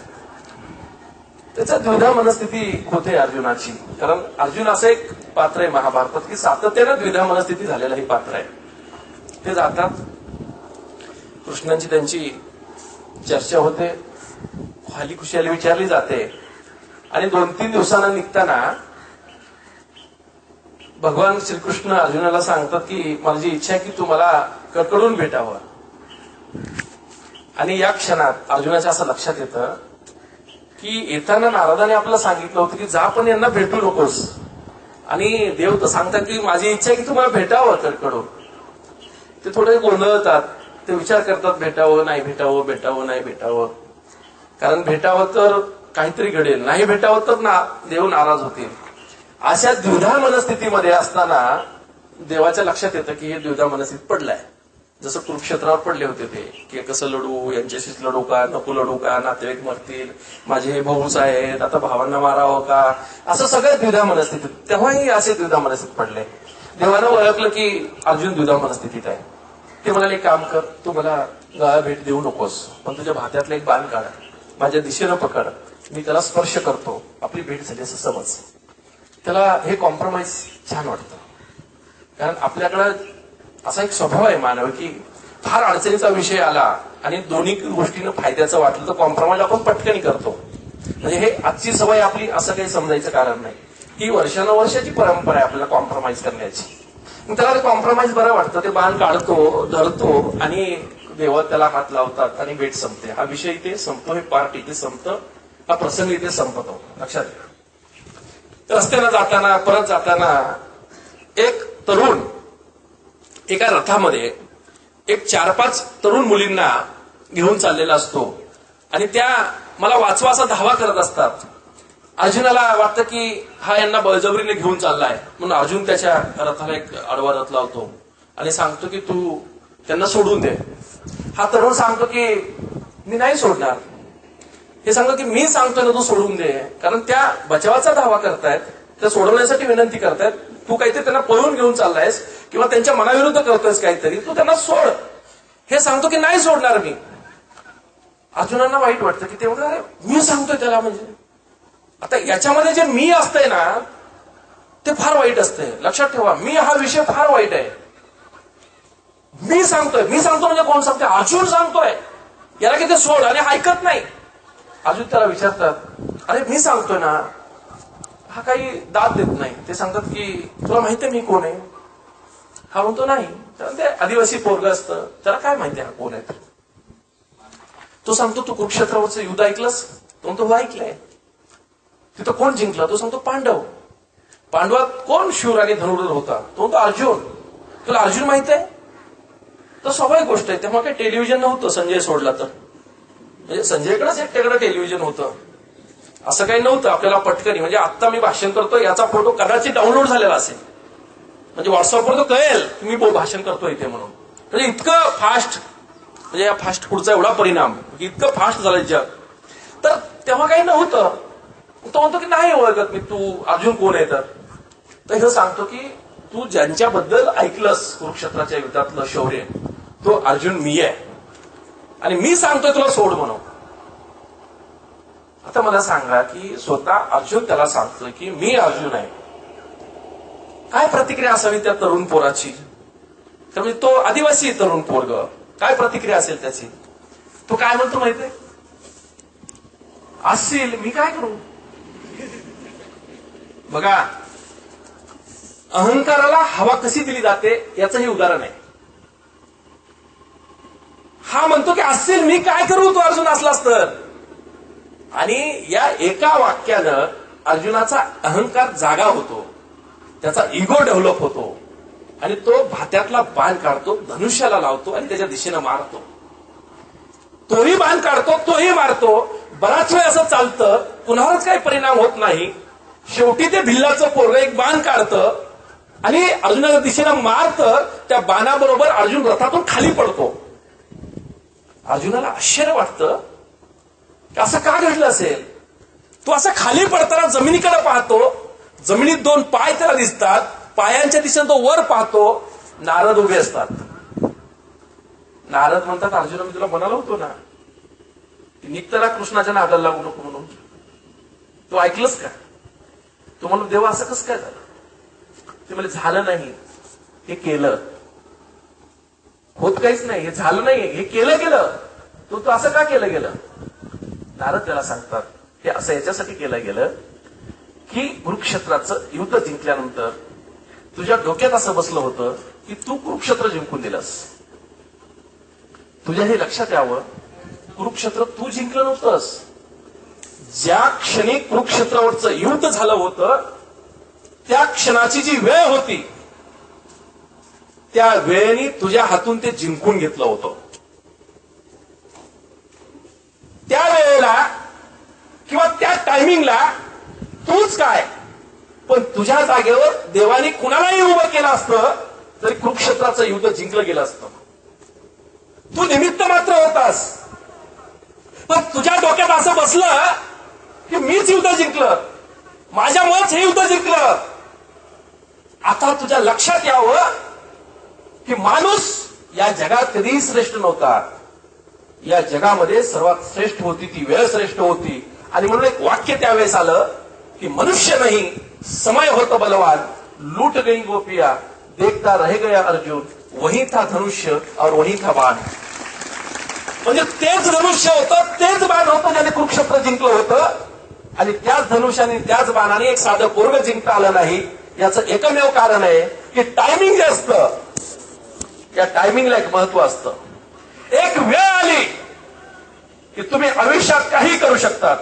त्याच्यात द्विधा मनस्थिती होते अर्जुनाची. कारण अर्जुन असं एक पात्र आहे महाभारतात की सातत्यानं द्विधा मनस्थिती झालेलं हे पात्र आहे. ते जातात, कृष्णांची त्यांची चर्चा होते, खाली खुशाली विचारली जाते आणि 2-3 दिवसांना निघताना भगवान श्रीकृष्ण अर्जुनाला सांगतात की माझी इच्छा आहे की तू मला कडकडून भेटावं. आणि या क्षणात अर्जुनाच्या असं लक्षात येतं की येताना नारदाने आपल्याला सांगितलं होतं की जा पण यांना भेटू नकोस. आणि देव तर सांगतात की माझी इच्छा आहे की तुम्हाला भेटावं कडकडून. ते थोडे गोंधळतात, ते विचार करतात भेटावं नाही भेटावं, भेटावं नाही भेटावं. कारण भेटावं तर काहीतरी घडेल, नाही भेटावं तर देव नाराज होतील. अशा द्विधा मनस्थितीमध्ये असताना देवाच्या लक्षात येतं की हे द्विधा मनस्थितीत पडलाय. जसं कुरुक्षेत्रावर पडले होते ते की कसं लढू, यांच्याशीच लढू का नको लढू का, नातेवाईक मरतील, माझे हे भाऊच आहेत, आता भावांना मारावं का, असं सगळं द्विधा मनस्थितीत. तेव्हाही असे द्विधा मनस्थितीत पडले. देवानं ओळखलं की अर्जुन द्विधा मनस्थितीत आहे. ते म्हणाले काम कर, तू मला गळा भेट देऊ नकोस, पण तुझ्या भात्यातलं एक बाण काढ, माझ्या दिशेनं पकड, मी त्याला स्पर्श करतो, आपली भेट झाली असं समज. त्याला हे कॉम्प्रोमाइज छान वाटतं. कारण आपल्याकडं असा एक स्वभाव आहे मानव की फार अडचणीचा विषय आला आणि दोन्ही गोष्टीनं फायद्याचं वाटलं तर कॉम्प्रोमाइज आपण पटकन करतो. म्हणजे हे आजची सवय आपली असं काही समजायचं कारण नाही. ही वर्षानुवर्षाची परंपरा आहे आपल्याला कॉम्प्रोमाइज करण्याची. त्याला ते कॉम्प्रोमाइज बरं वाटतं. ते बाण काढतो, धरतो आणि देव त्याला हात लावतात आणि भेट संपते. हा विषय इथे संपतो, हे पार्ट इथे संपतं, हा प्रसंग इथे संपतो. लक्षात घ्या. रस्त्यानं जाताना, परत जाताना एक तरुण एका रथामध्ये एक 4-5 तरुण मुलींना घेऊन चाललेला असतो आणि त्या मला वाचवा असा धावा करत असतात. अर्जुनाला वाटतं की हा यांना बळजबरीने घेऊन चाललाय, म्हणून अर्जुन त्याच्या रथाला एक आडवा रथ लावतो आणि सांगतो की तू त्यांना सोडून दे. हा तरुण सांगतो की मी नाही सोडणार. हे सांगतो की मी सांगतोय ना तू सोडून दे, कारण त्या बचावाचा धावा करतायत, त्या सोडवण्यासाठी विनंती करतायत. तू काहीतरी त्यांना पळून घेऊन चाललायस किंवा त्यांच्या मनाविरुद्ध करतोयस काहीतरी, तू त्यांना सोड. हे सांगतो की नाही सोडणार मी. अर्जुनांना वाईट वाटतं की ते म्हणतात मी सांगतोय त्याला, म्हणजे आता याच्यामध्ये जे मी असतंय ना ते फार वाईट असतंय. लक्षात ठेवा, मी हा विषय फार वाईट आहे. मी सांगतोय म्हणजे कोण सांगतोय? अर्जुन सांगतोय याला की ते सोड, आणि ऐकत नाही. अर्जुन त्याला विचारतात अरे मी सांगतोय ना. हा काही दाद देत नाही. ते सांगतात की तुला माहितीये मी कोण आहे? हा म्हणतो नाही. ते आदिवासी पोरग असतं, त्याला काय माहिती हा कोण आहे. तो सांगतो तू कुरुक्षेत्रावरचं युद्ध ऐकलंस? तो म्हणतो हो ऐकलंय. तिथं कोण जिंकला? तो सांगतो पांडव. पांडवात कोण शूर आणि धनुर्धर होता? तो म्हणतो अर्जुन. तुला अर्जुन माहित आहे? तर स्वाभाविक गोष्ट आहे. तेव्हा काही टेलिव्हिजन नव्हतं संजय सोडला तर. म्हणजे संजयकडेच एकट्याकडे टेलिव्हिजन होतं, असं काही नव्हतं आपल्याला पटकनी. म्हणजे आता मी भाषण करतो याचा फोटो कदाचित डाउनलोड झालेला असेल, म्हणजे व्हॉट्सअपवर तो कळेल की मी भाषण करतो इथे म्हणून. म्हणजे इतकं फास्ट, म्हणजे या फास्ट फूडचा एवढा परिणाम, इतकं फास्ट झालं जग. तर तेव्हा काही नव्हतं. तो म्हणतो की नाही ओळखत मी, तू अर्जुन कोण आहे? तर हे सांगतो की तू ज्यांच्याबद्दल ऐकलंस कुरुक्षेत्राच्या युद्धातलं शौर्य, तो अर्जुन मी आहे आणि मी सांगतोय तुला सोड म्हणून. आता मला सांगा की स्वतः अर्जुन त्याला सांगतोय की मी अर्जुन आहे. काय प्रतिक्रिया असावी त्या तरुण पोराची? तर म्हणजे तो आदिवासी तरुण पोरग, काय प्रतिक्रिया असेल त्याची? तो काय म्हणतो माहितीये? असेल मी काय करू? बघा, अहंकाराला हवा कशी दिली जाते याचं हे उदाहरण आहे. हा म्हणतो की असेल मी काय करू, तो अर्जुन असलास तर. आणि या एका वाक्यानं अर्जुनाचा अहंकार जागा होतो, त्याचा इगो डेव्हलप होतो आणि तो भात्यातला बाण काढतो, धनुष्याला लावतो आणि त्याच्या दिशेनं मारतो. तोही बाण काढतो, तोही मारतो, बराच वेळ असं चालतं, कुणावरच काही परिणाम होत नाही. शेवटी ते भिल्लाचं पोरग एक बाण काढतं आणि अर्जुनाच्या दिशेनं मारतं. त्या बाणाबरोबर अर्जुन रथातून खाली पडतो. अर्जुनाला आश्चर्य वाटतं की असं का घडलं असेल. तो असं खाली पडताना जमिनीकडे पाहतो. जमिनीत दोन पाय त्याला दिसतात. पायांच्या दिशेने तो वर पाहतो. नारद उभे असतात. नारद म्हणतात, अर्जुना मी तुला म्हणालो होतो ना, निघताना कृष्णाच्या नादाला लागू नको म्हणून. तू ऐकलंस का? तू म्हणून देवा असं कसं काय झालं? ते म्हणजे झालं नाही, हे केलं. होत काहीच नाही, हे झालं नाही, हे केलं गेलं. तू असं का केलं गेलं? नारद त्याला सांगतात, हे असं याच्यासाठी केलं गेलं की कुरुक्षेत्राचं युद्ध जिंकल्यानंतर तुझ्या डोक्यात असं बसलं होतं की तू कुरुक्षेत्र जिंकून दिलंस. तुझ्या हे लक्षात यावं, कुरुक्षेत्र तू जिंकलं नव्हतंस. ज्या क्षणी कुरुक्षेत्रावरचं युद्ध झालं होतं त्या क्षणाची जी वेळ होती त्या वेळेने तुझ्या हातून ते जिंकून घेतलं होतं. त्या वेळेला किंवा त्या टायमिंगला तूच काय, पण तुझ्या जागेवर देवाने कुणालाही उभं केलं असतं तरी कुरुक्षेत्राचं युद्ध जिंकलं गेलं असतं. तू निमित्त मात्र होतास, पण तुझ्या डोक्यात असं बसलं की मीच युद्ध जिंकलं, माझ्यामुळेच हे युद्ध जिंकलं. आता तुझ्या लक्षात यावं की माणूस या जगात कधीही श्रेष्ठ नव्हता. या जगामध्ये सर्वात श्रेष्ठ होती ती वेळ श्रेष्ठ होती. आणि म्हणून एक वाक्य त्यावेळेस आलं की मनुष्य नहीं समय होत बलवान, लूट गई गोपिया, देखता रह गया अर्जुन, वही था धनुष्य और वही था बाण. म्हणजे तेच धनुष्य होतं, तेच बाण होतं ज्याने कुरुक्षेत्र जिंकलं होतं. आणि त्याच धनुष्याने त्याच बाणाने एक साधं पोरग जिंकता आलं नाही. याचं एकमेव कारण आहे की टायमिंग जे असतं, या टायमिंगला एक महत्व असतं. एक वेळ आली की तुम्ही आयुष्यात काही करू शकतात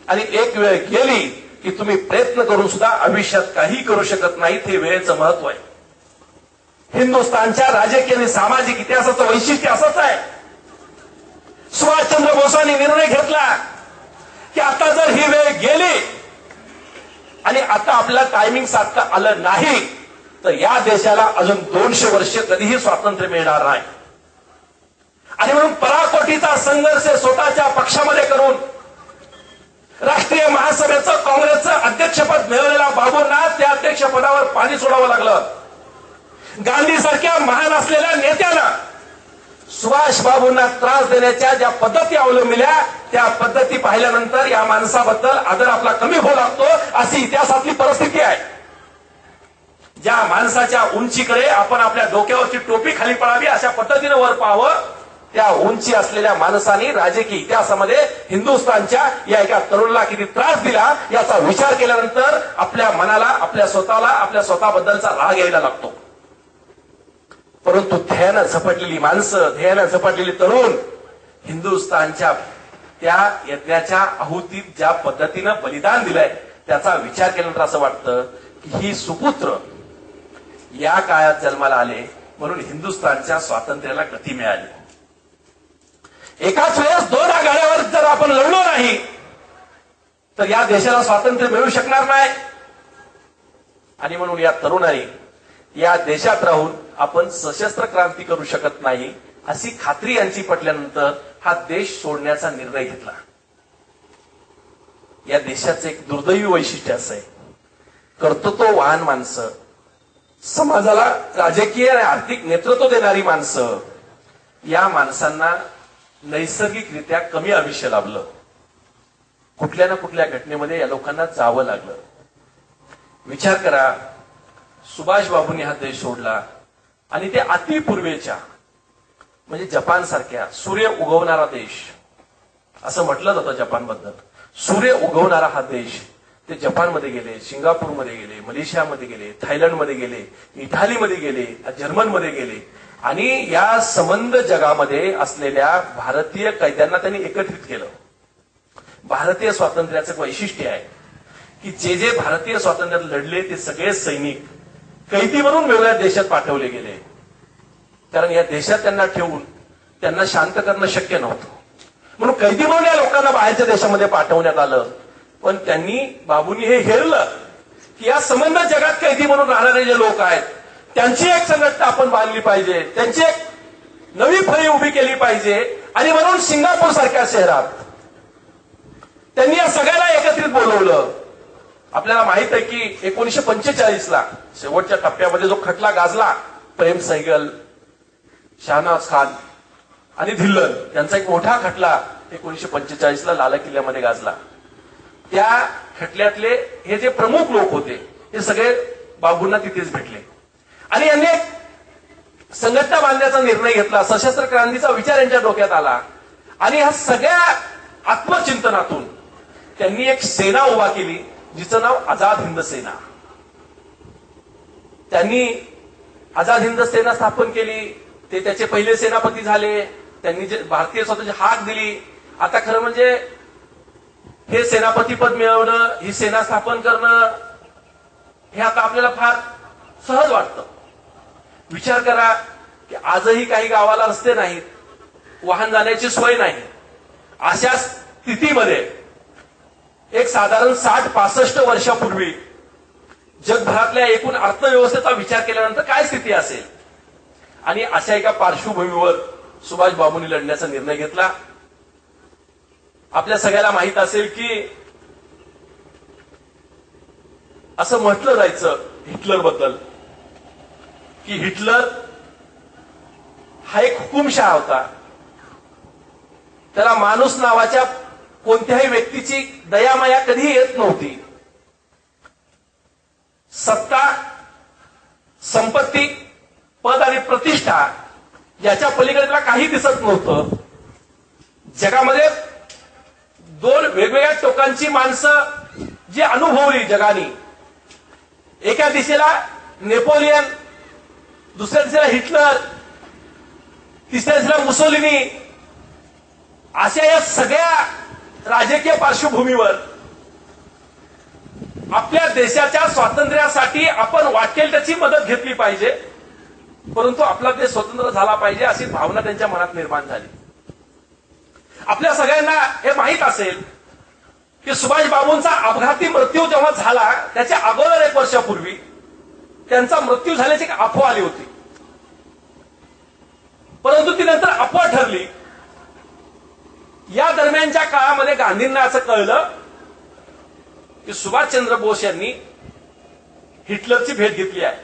आणि एक वेळ गेली की तुम्ही प्रयत्न करून सुद्धा आयुष्यात काही करू शकत नाहीत. हे वेळेचं महत्व आहे. हिंदुस्थानच्या राजकीय आणि सामाजिक इतिहासाचं वैशिष्ट्य असंच आहे. सुभाषचंद्र बोसांनी निर्णय घेतला की आता जर ही वेळ गेली आणि आता आपल्याला टायमिंग साधता आलं नाही तर या देशाला अजून 200 वर्ष कधीही स्वातंत्र्य मिळणार नाही. आणि म्हणून पराकोटीचा संघर्ष स्वतःच्या पक्षामध्ये करून राष्ट्रीय महासभेचं काँग्रेसचं अध्यक्षपद मिळवलेल्या बाबूंना त्या अध्यक्षपदावर पाणी सोडावं लागलं. गांधीसारख्या महान असलेल्या नेत्याला सुभाष बाबूंना त्रास देण्याच्या ज्या पद्धती अवलंबिल्या त्या पद्धती पाहिल्यानंतर या माणसाबद्दल आदर आपला कमी होऊ लागतो. अशी इतिहासातली परिस्थिती आहे. ज्या माणसाच्या उंचीकडे आपण आपल्या डोक्यावरची टोपी खाली पडावी अशा पद्धतीनं वर पाहावं, त्या उंची असलेल्या माणसाने राजकीय इतिहासामध्ये हिंदुस्थानच्या या एका तरुणाला किती त्रास दिला याचा विचार केल्यानंतर आपल्या मनाला, आपल्या स्वतःला, आपल्या स्वतःबद्दलचा राग यायला लागतो. परंतु ध्येयानं झपटलेली माणसं, ध्येयानं झपटलेली तरुण हिंदुस्थानच्या त्या यज्ञाच्या आहुतीत ज्या पद्धतीनं बलिदान दिलंय त्याचा विचार केल्यानंतर असं वाटतं की ही सुपुत्र या काळात जन्माला आले म्हणून हिंदुस्थानच्या स्वातंत्र्याला गती मिळाली. एकाच वेळेस 2 आघाड्यावर जर आपण लढलो नाही तर या देशाला स्वातंत्र्य मिळू शकणार नाही. आणि म्हणून या तरुणाई या देशात राहून आपण सशस्त्र क्रांती करू शकत नाही अशी खात्री यांची पटल्यानंतर हा देश सोडण्याचा निर्णय घेतला. या देशाचं एक दुर्दैवी वैशिष्ट्य असं आहे, कर्तृत्ववान माणसं, समाजाला राजकीय आणि आर्थिक नेतृत्व देणारी माणसं, या माणसांना नैसर्गिकरित्या कमी आयुष्य लाभलं. कुठल्या ना कुठल्या घटनेमध्ये या लोकांना जावं लागलं. विचार करा, सुभाष बाबूंनी हा देश सोडला आणि ते अतिपूर्वेच्या म्हणजे जपान सारख्या सूर्य उगवणारा देश असं म्हटलं जातं जपानबद्दल. सूर्य उगवणारा हा देश ते जपानमध्ये गेले, सिंगापूरमध्ये गेले, मलेशियामध्ये गेले, थायलंडमध्ये गेले, इटालीमध्ये गेले, जर्मनमध्ये गेले आणि या संबंध जगामध्ये असलेल्या भारतीय कैद्यांना त्यांनी एकत्रित केलं. भारतीय स्वातंत्र्याचं वैशिष्ट्य आहे की जे जे भारतीय स्वातंत्र्यात लढले ते सगळे सैनिक कैदी म्हणून वेगळ्या देशात पाठवले गेले. कारण या देशात त्यांना ठेवून त्यांना शांत करणं शक्य नव्हतं. म्हणून कैदी म्हणून या लोकांना बाहेरच्या देशामध्ये पाठवण्यात आलं. पण बाबूंनी हे हेरलं की या संबंध जगात कैदी म्हणून राहणारे जे लोक आहेत त्यांची एक संघटना आपण बांधली पाहिजे, त्यांची एक नवी फळी उभी केली पाहिजे. आणि म्हणून सिंगापूर सारख्या शहरात त्यांनी या सगळ्याला एकत्रित बोलवलं. आपल्याला माहित आहे की 1945ला शेवटच्या टप्प्यामध्ये जो खटला गाजला, प्रेम सहगल, शहनाज खान आणि धिल्लन यांचा एक मोठा खटला 1945ला लाल किल्ल्यामध्ये गाजला. त्या खटल्यातले हे जे प्रमुख लोक होते हे सगळे बाबूंना तिथेच भेटले आणि यांनी एक संघटना बांधण्याचा निर्णय घेतला. सशस्त्र क्रांतीचा विचार यांच्या डोक्यात आला आणि ह्या सगळ्या आत्मचिंतनातून त्यांनी एक सेना उभा केली जिचं नाव आझाद हिंद सेना. त्यांनी आझाद हिंद सेना स्थापन केली. ते त्याचे पहिले सेनापती झाले. त्यांनी जे भारतीय स्वतःची हाक दिली. आता खरं म्हणजे हे सेनापती पद मिळवणं, ही सेना स्थापन करणं हे आता आपल्याला फार सहज वाटतं. विचार करा की आजही काही गावाला रस्ते नाहीत, वाहन जाण्याची सोय नाही. अशा स्थितीमध्ये एक साधारण 60-65 वर्षापूर्वी जगभरातल्या एकूण अर्थव्यवस्थेचा विचार केल्यानंतर काय स्थिती असेल. आणि अशा एका पार्श्वभूमीवर सुभाष बाबूंनी लढण्याचा निर्णय घेतला. आपल्या सगळ्याला माहित असेल की असं म्हटलं जायचं हिटलरबद्दल की हिटलर हा एक हुकुमशहा होता. त्याला माणूस नावाच्या कोणत्याही व्यक्तीची दयामाया कधीही येत नव्हती. सत्ता, संपत्ती, पद आणि प्रतिष्ठा याच्या पलीकडे त्याला काही दिसत नव्हतं. जगामध्ये दोन वेगवेगळ्या टोकांची माणसं जी अनुभवली जगाने, एका दिशेला नेपोलियन, दुसऱ्या दिशेला हिटलर, तिसऱ्या दिशेला मुसोलिनी, अशा या सगळ्या राजकीय पार्श्वभूमीवर आपल्या देशाच्या स्वातंत्र्यासाठी आपण वाटेल त्याची मदत घेतली पाहिजे, परंतु आपला देश स्वतंत्र झाला पाहिजे अशी भावना त्यांच्या मनात निर्माण झाली. आपल्या सगळ्यांना हे माहीत असेल की सुभाष बाबूंचा अपघाती मृत्यू जेव्हा झाला त्याच्या अगोदर 1 वर्षापूर्वी त्यांचा मृत्यू झाल्याची एक अफवा आली होती. परंतु ती नंतर अफवा ठरली. या दरम्यानच्या काळामध्ये गांधींना असं कळलं की सुभाषचंद्र बोस यांनी हिटलरची भेट घेतली आहे.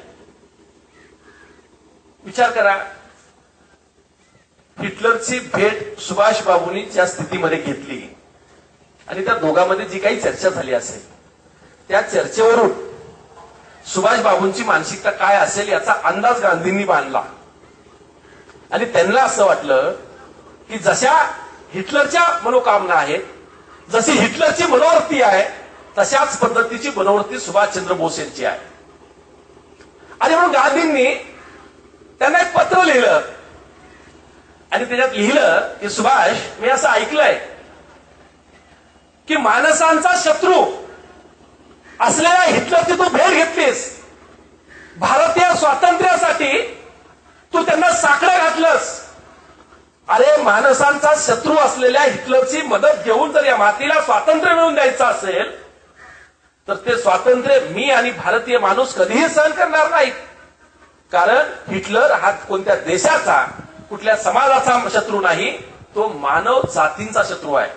विचार करा, हिटलरची भेट सुभाष बाबूंनी ज्या स्थितीमध्ये घेतली आणि त्या दोघांमध्ये जी काही चर्चा झाली असेल त्या चर्चेवरून सुभाष बाबूंची मानसिकता काय असेल याचा अंदाज गांधींनी बांधला. आणि त्यांना असं वाटलं की जशा हिटलरच्या मनोकामना आहेत, जशी हिटलरची मनोवृत्ती आहे, तशाच पद्धतीची मनोवृत्ती सुभाषचंद्र बोस यांची आहे. आणि म्हणून गांधींनी त्यांना एक पत्र लिहिलं आणि त्याच्यात लिहिलं की सुभाष, मी असं ऐकलंय की माणसांचा शत्रू असलेल्या हिटलरची तू भेट घेतलीस, भारतीय स्वातंत्र्यासाठी तू त्यांना साकडं घातलंस. अरे, माणसांचा शत्रू असलेल्या हिटलरची मदत घेऊन जर या मातीला स्वातंत्र्य मिळवून द्यायचं असेल तर ते स्वातंत्र्य मी आणि भारतीय माणूस कधीही सहन करणार नाही. कारण हिटलर हा कोणत्या देशाचा, कुठल्या समाजाचा शत्रू नाही, तो मानव जातींचा शत्रू आहे.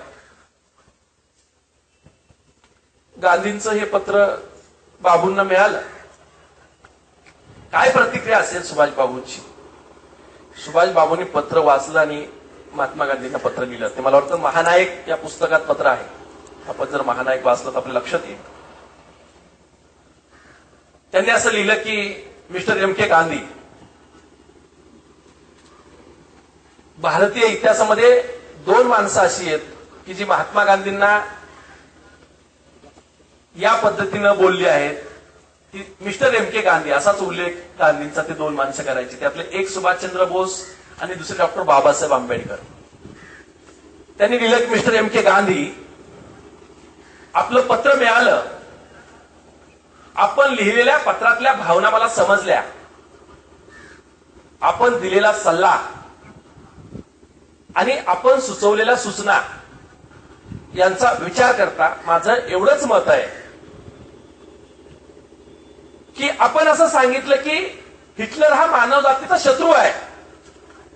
गांधींचं हे पत्र बाबूंना मिळालं. काय प्रतिक्रिया असेल सुभाष बाबूंची? सुभाष बाबूंनी पत्र वाचलं आणि महात्मा गांधींना पत्र लिहिलं. ते मला वाटतं महानायक या पुस्तकात पत्र आहे. आपण जर महानायक वाचलं तर आपल्या लक्षात येईल. त्यांनी असं लिहिलं की मिस्टर एम के गांधी, भारतीय इतिहासामध्ये 2 माणसं अशी आहेत की जी महात्मा गांधींना या पद्धतीनं बोलली आहेत की मिस्टर एम के गांधी, असाच उल्लेख गांधींचा ते 2 माणसं करायची. त्यातले एक सुभाषचंद्र बोस आणि दुसरे डॉक्टर बाबासाहेब आंबेडकर. त्यांनी लिहिलं की मिस्टर एम के गांधी, आपलं पत्र मिळालं, आपण लिहिलेल्या पत्रातल्या भावना मला समजल्या, आपण दिलेला सल्ला आणि आपण सुचवलेल्या सूचना यांचा विचार करता माझं एवढंच मत आहे की आपण असं सांगितलं की हिटलर हा मानवजातीचा शत्रू आहे,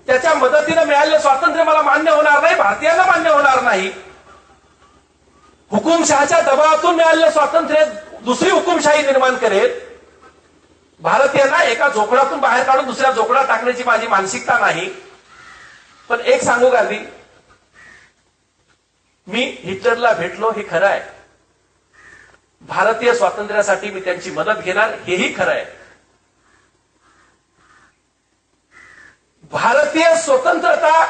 त्याच्या मदतीनं मिळालेलं स्वातंत्र्य मला मान्य होणार नाही, भारतीयांना मान्य होणार नाही. हुकुमशहाच्या दबावातून मिळालेलं स्वातंत्र्य दुसरी हुकुमशाही निर्माण करेल. भारतीयांना एका जोखडातून बाहेर काढून दुसऱ्या जोखडात टाकण्याची माझी मानसिकता नाही. पण एक सांगू गांधी, मी हिटलरला भेटलो हे खरं आहे, भारतीय स्वातंत्र्यासाठी मी त्यांची मदत घेणार हेही खरं आहे. भारतीय स्वतंत्रता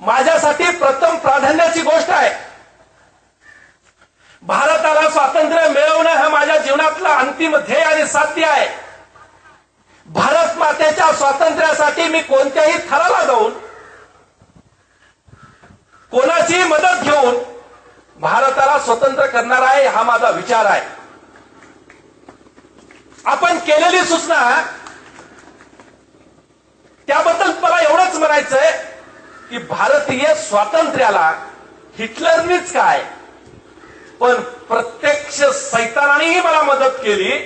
माझ्यासाठी प्रथम प्राधान्याची गोष्ट आहे. भारताला स्वातंत्र्य मिळवणं हा माझ्या जीवनातला अंतिम ध्येय आणि साध्य आहे. भारत मातेच्या स्वातंत्र्यासाठी मी कोणत्याही थराला जाऊन कोणाची मदत घेऊन भारताला स्वतंत्र करणार आहे हा माझा विचार आहे. आपण केलेली सूचना त्याबद्दल मला एवढंच म्हणायचंय की भारतीय स्वातंत्र्याला हिटलरनीच काय पण प्रत्यक्ष सैतानानेही मला मदत केली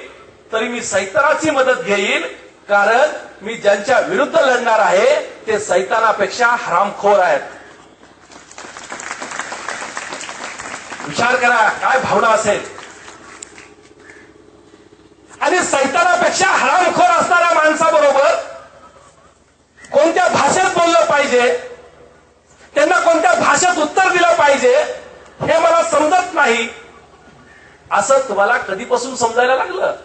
तरी मी सैतानाची मदत घेईल, कारण मी ज्यांच्या विरुद्ध लढणार आहे ते सैतानापेक्षा हरामखोर आहेत. विचार करा काय भावना असेल. आणि सैतानापेक्षा हरामखोर असणाऱ्या माणसाबरोबर कोणत्या भाषेत बोललं पाहिजे, त्यांना कोणत्या भाषेत उत्तर दिलं पाहिजे हे मला समजत नाही. असं तुम्हाला कधीपासून समजायला लागलं.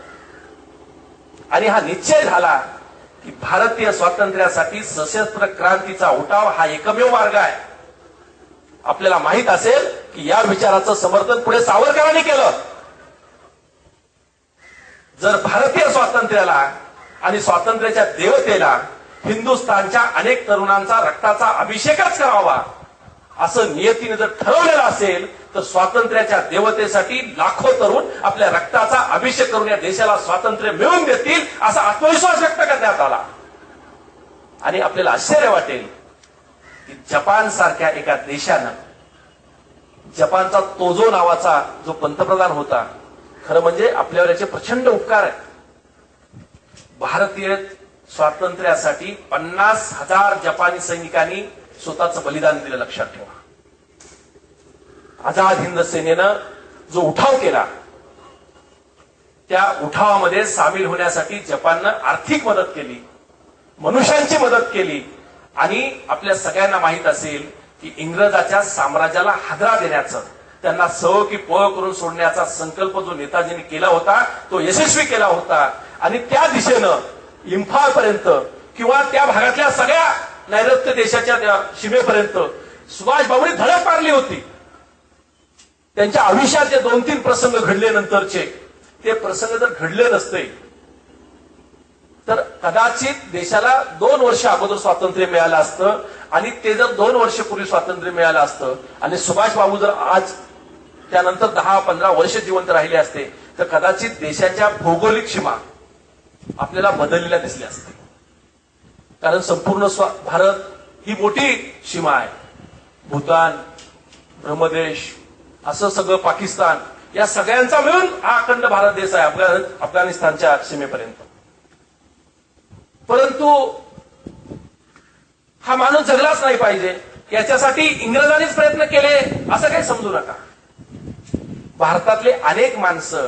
आणि हा निश्चय झाला की भारतीय स्वातंत्र्यासाठी सशस्त्र क्रांतीचा उठाव हा एकमेव मार्ग आहे. आपल्याला माहित असेल की या विचाराचं समर्थन पुढे सावरकरांनी केलं. जर भारतीय स्वातंत्र्याला आणि स्वातंत्र्याच्या देवतेला हिंदुस्थानच्या अनेक तरुणांचा रक्ताचा अभिषेकच करावा असं नियतीने जर ठरवलेलं असेल तर स्वातंत्र्याच्या देवतेसाठी लाखो तरुण आपल्या रक्ताचा अभिषेक करून या देशाला स्वातंत्र्य मिळवून देतील असा आत्मविश्वास व्यक्त करण्यात आला. आणि आपल्याला आश्चर्य वाटेल की जपान सारख्या एका देशानं, जपानचा तोजो नावाचा जो पंतप्रधान होता, खरं म्हणजे आपल्यावर याचे प्रचंड उपकार आहेत. भारतीय स्वातंत्र्यासाठी 50,000 जपानी सैनिकांनी स्वतःचं बलिदान दिलं. लक्षात ठेवा. आझाद हिंद सेनेनं जो उठाव केला त्या उठावामध्ये सामील होण्यासाठी जपाननं आर्थिक मदत केली, मनुष्यांची मदत केली. आणि आपल्या सगळ्यांना माहित असेल की इंग्रजाच्या साम्राज्याला हादरा देण्याचं, त्यांना सव की पळ करून सोडण्याचा संकल्प जो नेताजींनी केला होता तो यशस्वी केला होता. आणि त्या दिशेनं इम्फाळपर्यंत किंवा त्या भागातल्या सगळ्या नैऋत्य देशाच्या त्या सीमेपर्यंत सुभाषबाबूंनी धडक मारली होती. त्यांच्या आयुष्यात जे 2-3 प्रसंग घडले नंतरचे, ते प्रसंग जर घडले नसते तर कदाचित देशाला 2 वर्ष अगोदर स्वातंत्र्य मिळालं असतं. आणि ते जर 2 वर्षपूर्वी स्वातंत्र्य मिळालं असतं आणि सुभाषबाबू जर आज त्यानंतर 10-15 वर्ष जिवंत राहिले असते तर कदाचित देशाच्या भौगोलिक सीमा आपल्याला बदललेल्या दिसल्या असते. कारण संपूर्ण भारत ही मोठी सीमा आहे. भूतान, ब्रह्मदेश, असं सगळं पाकिस्तान, या सगळ्यांचा मिळून हा अखंड भारत देश आहे अफगाणिस्तानच्या सीमेपर्यंत. परंतु हा माणूस जगलाच नाही पाहिजे याच्यासाठी इंग्रजांनीच प्रयत्न केले असं काही समजू नका. भारतातले अनेक माणसं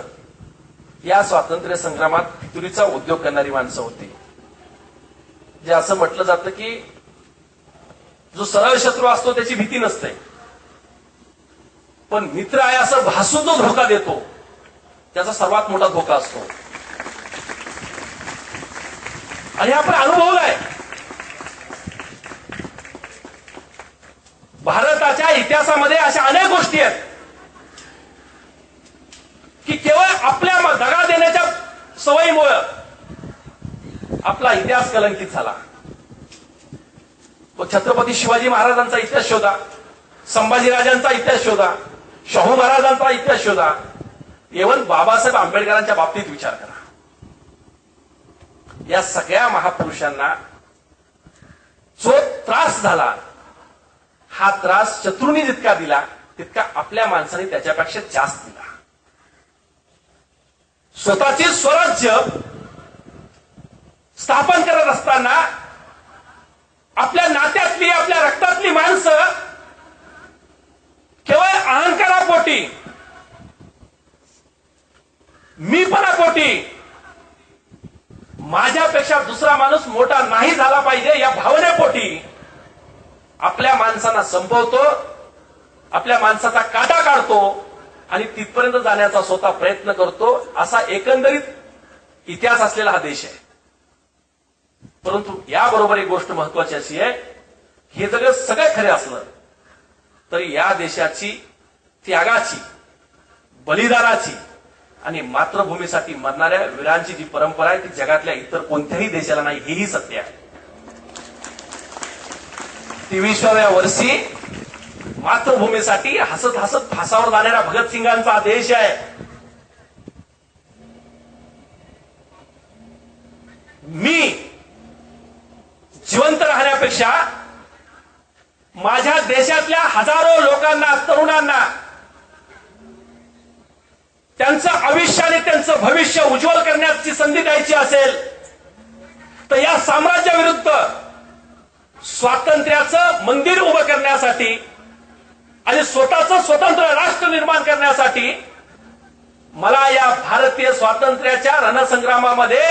या स्वातंत्र्य संग्रामात फितुरीचा उद्योग करणारी माणसं होती. जे असं म्हटलं जातं की जो सरळ शत्रू असतो त्याची भीती नसते, पण मित्र आहे असं भासून जो धोका देतो त्याचा सर्वात मोठा धोका असतो. आणि आपण अनुभवलाय. भारताच्या इतिहासामध्ये अशा अनेक गोष्टी आहेत की केवळ आपल्या दगा देण्याच्या सवयीमुळे आपला इतिहास कलंकित झाला. तो छत्रपती शिवाजी महाराजांचा इतिहास शोधा, संभाजीराजांचा इतिहास शोधा, शाहू महाराजांचा इतिहास शोधा, इव्हन बाबासाहेब आंबेडकरांच्या बाबतीत विचार करा. या सगळ्या महापुरुषांना जो त्रास झाला, हा त्रास शत्रूंनी जितका दिला तितका आपल्या माणसाने त्याच्यापेक्षा जास्त दिला. स्वतःचे स्वराज्य स्थापन करत असताना आपल्या नात्यातली, आपल्या रक्तातली माणसं केवळ अहंकारापोटी, मीपणापोटी, माझ्यापेक्षा दुसरा माणूस मोठा नाही झाला पाहिजे या भावनेपोटी आपल्या माणसांना संपवतो, आपल्या माणसाचा काटा काढतो आणि तिथपर्यंत जाण्याचा स्वतः प्रयत्न करतो. असा एकंदरीत इतिहास असलेला हा देश आहे. परंतु याबरोबर एक गोष्ट महत्वाची अशी आहे, हे सगळं खरे असलं तरी या देशाची त्यागाची, बलिदानाची आणि मातृभूमीसाठी मरणाऱ्या वीरांची जी परंपरा आहे ती जगातल्या इतर कोणत्याही देशाला नाही, हेही सत्य आहे. 23व्या वर्षी मातृभूमीसाठी हसत हसत फासावर जाणाऱ्या भगतसिंगांचा हा देश आहे. मी जिवंत राहण्यापेक्षा माझ्या देशातल्या हजारो लोकांना, तरुणांना त्यांचं आयुष्य आणि त्यांचं भविष्य उज्ज्वल करण्याची संधी द्यायची असेल तर या साम्राज्याविरुद्ध स्वातंत्र्याचं मंदिर उभं करण्यासाठी आणि स्वतःचं स्वतंत्र राष्ट्र निर्माण करण्यासाठी मला या भारतीय स्वातंत्र्याच्या रणसंग्रामामध्ये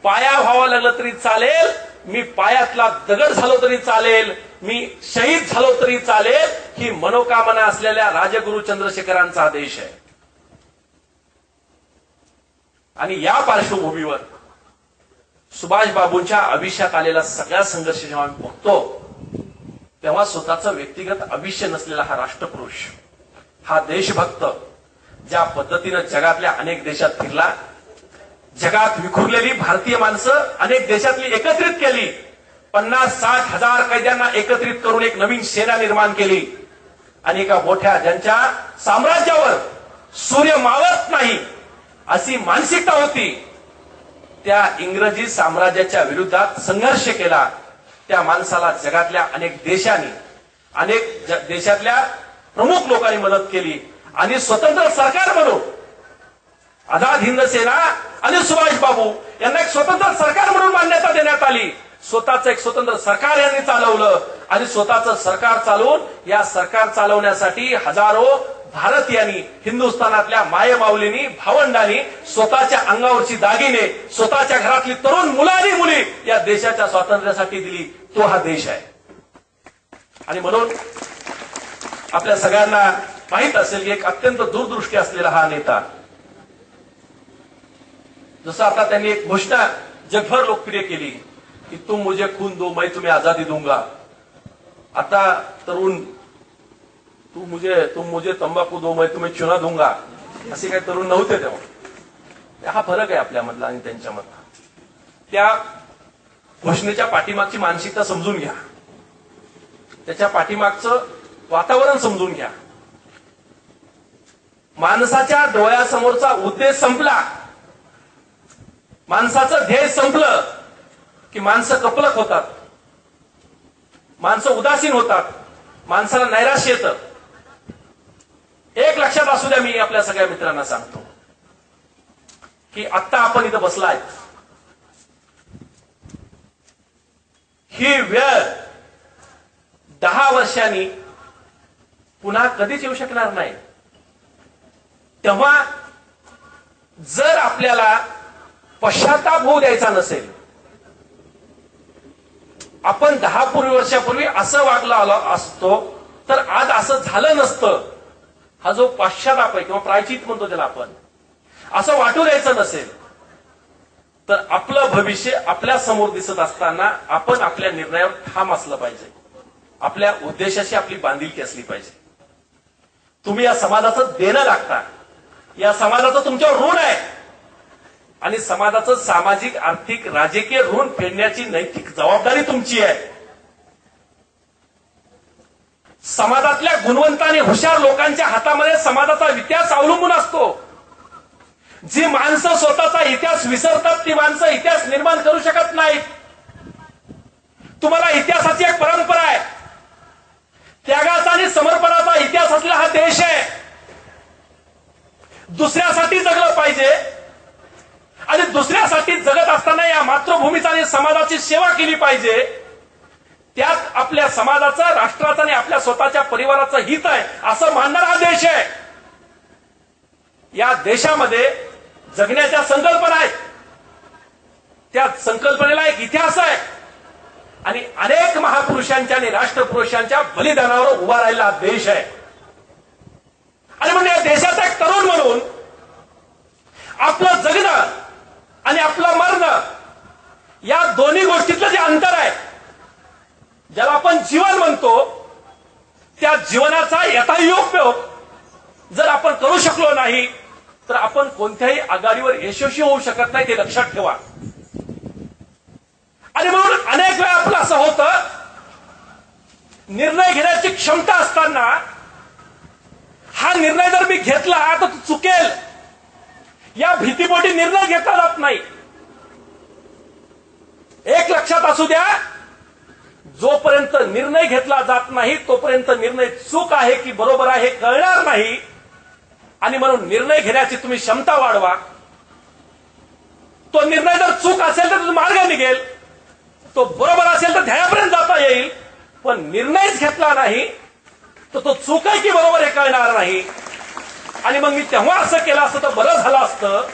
पाया व्हावं लागलं तरी चालेल, मी पायातला दगड झालो तरी चालेल, मी शहीद झालो तरी चालेल, ही मनोकामना असलेल्या राजगुरू चंद्रशेखरांचा देश आहे. आणि या पार्श्वभूमीवर सुभाषबाबूंच्या आयुष्यात आलेला सगळा संघर्ष जेव्हा आम्ही बघतो तेव्हा स्वतःचं व्यक्तिगत आयुष्य नसलेला हा राष्ट्रपुरुष, हा देशभक्त ज्या पद्धतीनं जगातल्या अनेक देशात फिरला, जगात विखुरलेली भारतीय माणसं अनेक देशातली एकत्रित केली, 50-60 हजार कैद्यांना एकत्रित करून एक नवीन सेना निर्माण केली आणि एका मोठ्या ज्यांच्या साम्राज्यावर सूर्य मावळत नाही अशी मानसिकता होती, त्या इंग्रजी साम्राज्याच्या विरोधात संघर्ष केला. त्या माणसाला जगातल्या अनेक देशांनी, अनेक देशातल्या प्रमुख लोकांनी मदत केली आणि स्वतंत्र सरकार म्हणून आझाद हिंद सेना आणि सुभाषबाबू यांना एक स्वतंत्र सरकार म्हणून मान्यता देण्यात आली. स्वतःचं एक स्वतंत्र सरकार यांनी चालवलं आणि स्वतःचं सरकार चालवून या सरकार चालवण्यासाठी हजारो भारतीयांनी, हिंदुस्थानातल्या मायमाऊलींनी, भावंडांनी स्वतःच्या अंगावरची दागिने, स्वतःच्या घरातली तरुण मुलं आणि मुली या देशाच्या स्वातंत्र्यासाठी दिली. तो हा देश आहे. आणि म्हणून आपल्या सगळ्यांना माहित असेल की एक अत्यंत दूरदृष्टी असलेला हा नेता, जसं आता त्यांनी एक घोषणा जगभर लोकप्रिय केली की तुम मुझे खून दो मैं तुम्हें आजादी दूंगा. आता तरुण तुम मुझे तंबाखू दो मैं तुम्हें चुना दूंगा असे काही तरुण नव्हते तेव्हा. हा फरक आहे आपल्यामधला आणि त्यांच्यामधला. त्या घोषणेच्या पाठीमागची मानसिकता समजून घ्या, त्याच्या पाठीमागचं वातावरण समजून घ्या. माणसाच्या डोळ्यासमोरचा उद्देश संपला, माणसाचं ध्येय संपलं की माणसं कपलक होतात, माणसं उदासीन होतात, माणसाला नैराश्य येतं. एक लक्षात असू द्या, मी आपल्या सगळ्या मित्रांना सांगतो की आत्ता आपण इथं बसलाय, ही वेळ 10 वर्षांनी पुन्हा कधीच येऊ शकणार नाही. तेव्हा जर आपल्याला पश्चाताप होऊ द्यायचा नसेल, आपण 10 वर्षापूर्वी असं वागलो आलो असतो तर आज असं झालं नसतं, हा जो पश्चाताप आहे किंवा प्रायचित म्हणतो त्याला आपण, असं वाटू द्यायचं नसेल तर आपलं भविष्य आपल्या समोर दिसत असताना आपण आपल्या निर्णयावर ठाम असलं पाहिजे, आपल्या उद्देशाशी आपली बांधिलकी असली पाहिजे. तुम्ही या समाजाचं देणं लागता, या समाजाचं तुमच्यावर ऋण आहे आणि समाजाचं सामाजिक, आर्थिक, राजकीय ऋण फेडण्याची नैतिक जबाबदारी तुमची आहे. समाजातल्या गुणवंत आणि हुशार लोकांच्या हातामध्ये समाजाचा इतिहास अवलंबून असतो. जी माणसं स्वतःचा इतिहास विसरतात ती माणसं इतिहास निर्माण करू शकत नाहीत. तुम्हाला इतिहासाची एक परंपरा आहे, त्यागाचा आणि समर्पणाचा इतिहास असलेला हा देश आहे. दुसऱ्यासाठी जगलं पाहिजे आणि दुसऱ्यासाठी जगत असताना या मातृभूमीचा आणि समाजाची सेवा केली पाहिजे. त्यात आपल्या समाजाचं, राष्ट्राचं आणि आपल्या स्वतःच्या परिवाराचं हित आहे असं मानणारा हा देश आहे. या देशामध्ये जगण्याच्या संकल्पना आहेत, त्या संकल्पनेला एक इतिहास आहे आणि अनेक महापुरुषांच्या आणि राष्ट्रपुरुषांच्या बलिदानावर उभा राहिलेला हा देश आहे. आणि म्हणजे या देशाचा एक तरुण म्हणून आपलं जगणं आणि आपलं मरणं या दोन्ही गोष्टीतलं जे अंतर आहे, ज्याला आपण जीवन म्हणतो, त्या जीवनाचा यथायोग्य जर आपण करू शकलो नाही तर आपण कोणत्याही आघाडीवर यशस्वी होऊ शकत नाही, ते लक्षात ठेवा. आणि म्हणून अनेक वेळा आपलं असं होतं, निर्णय घेण्याची क्षमता असताना हा निर्णय जर मी घेतला तर तो चुकेल या भीतीपोटी निर्णय घेतला जात नाही. एक लक्षात असू द्या, जोपर्यंत निर्णय घेतला जात नाही तोपर्यंत निर्णय चूक आहे की बरोबर आहे हे कळणार नाही. आणि म्हणून निर्णय घेण्याची तुम्ही क्षमता वाढवा. तो निर्णय जर चूक असेल तर मार्ग निघेल, तो बरोबर असेल तर ध्येयापर्यंत जाता येईल. पण निर्णयच घेतला नाही तर तो चूक आहे की बरोबर हे कळणार नाही. आणि मग मी तेव्हा असं केलं असतं तर बरं झालं असतं,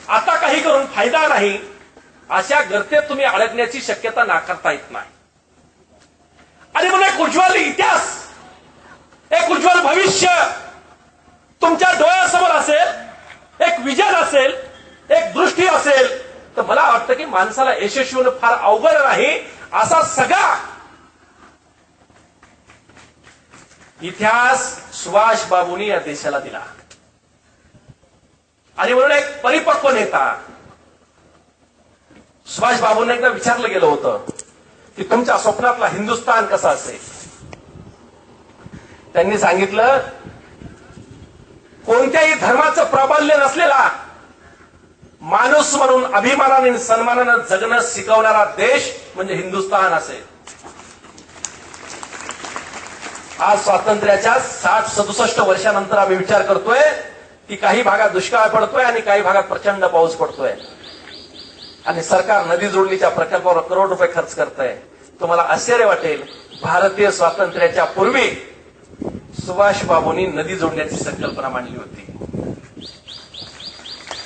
आता काही करून फायदा नाही, अशा गर्तेत तुम्ही अडकण्याची शक्यता नाकारता येत नाही. आणि म्हणून एक उज्ज्वल इतिहास, एक उज्ज्वल भविष्य तुमच्या डोळ्यासमोर असेल, एक विजन असेल, एक दृष्टी असेल, तर मला वाटतं की माणसाला यशस्वी होणं फार अवघड नाही. असा सगळा इतिहास सुभाष बाबूंनी या देशाला दिला. आणि म्हणून एक परिपक्व नेता, सुभाष बाबूंना एकदा विचारलं गेलं होतं की तुमच्या स्वप्नातला हिंदुस्थान कसा असेल. त्यांनी सांगितलं, कोणत्याही धर्माचं प्राबल्य नसलेला, माणूस म्हणून अभिमानाने आणि सन्मानानं जगणं शिकवणारा देश म्हणजे हिंदुस्थान असेल. आज स्वातंत्र्याच्या 60-67 वर्षानंतर आम्ही विचार करतोय की काही भागात दुष्काळ पडतोय आणि काही भागात प्रचंड पाऊस पडतोय आणि सरकार नदी जोडणीच्या प्रकल्पावर करोड रुपये खर्च करतंय. तुम्हाला आश्चर्य वाटेल, भारतीय स्वातंत्र्याच्या पूर्वी सुभाष बाबूंनी नदी जोडण्याची संकल्पना मांडली होती.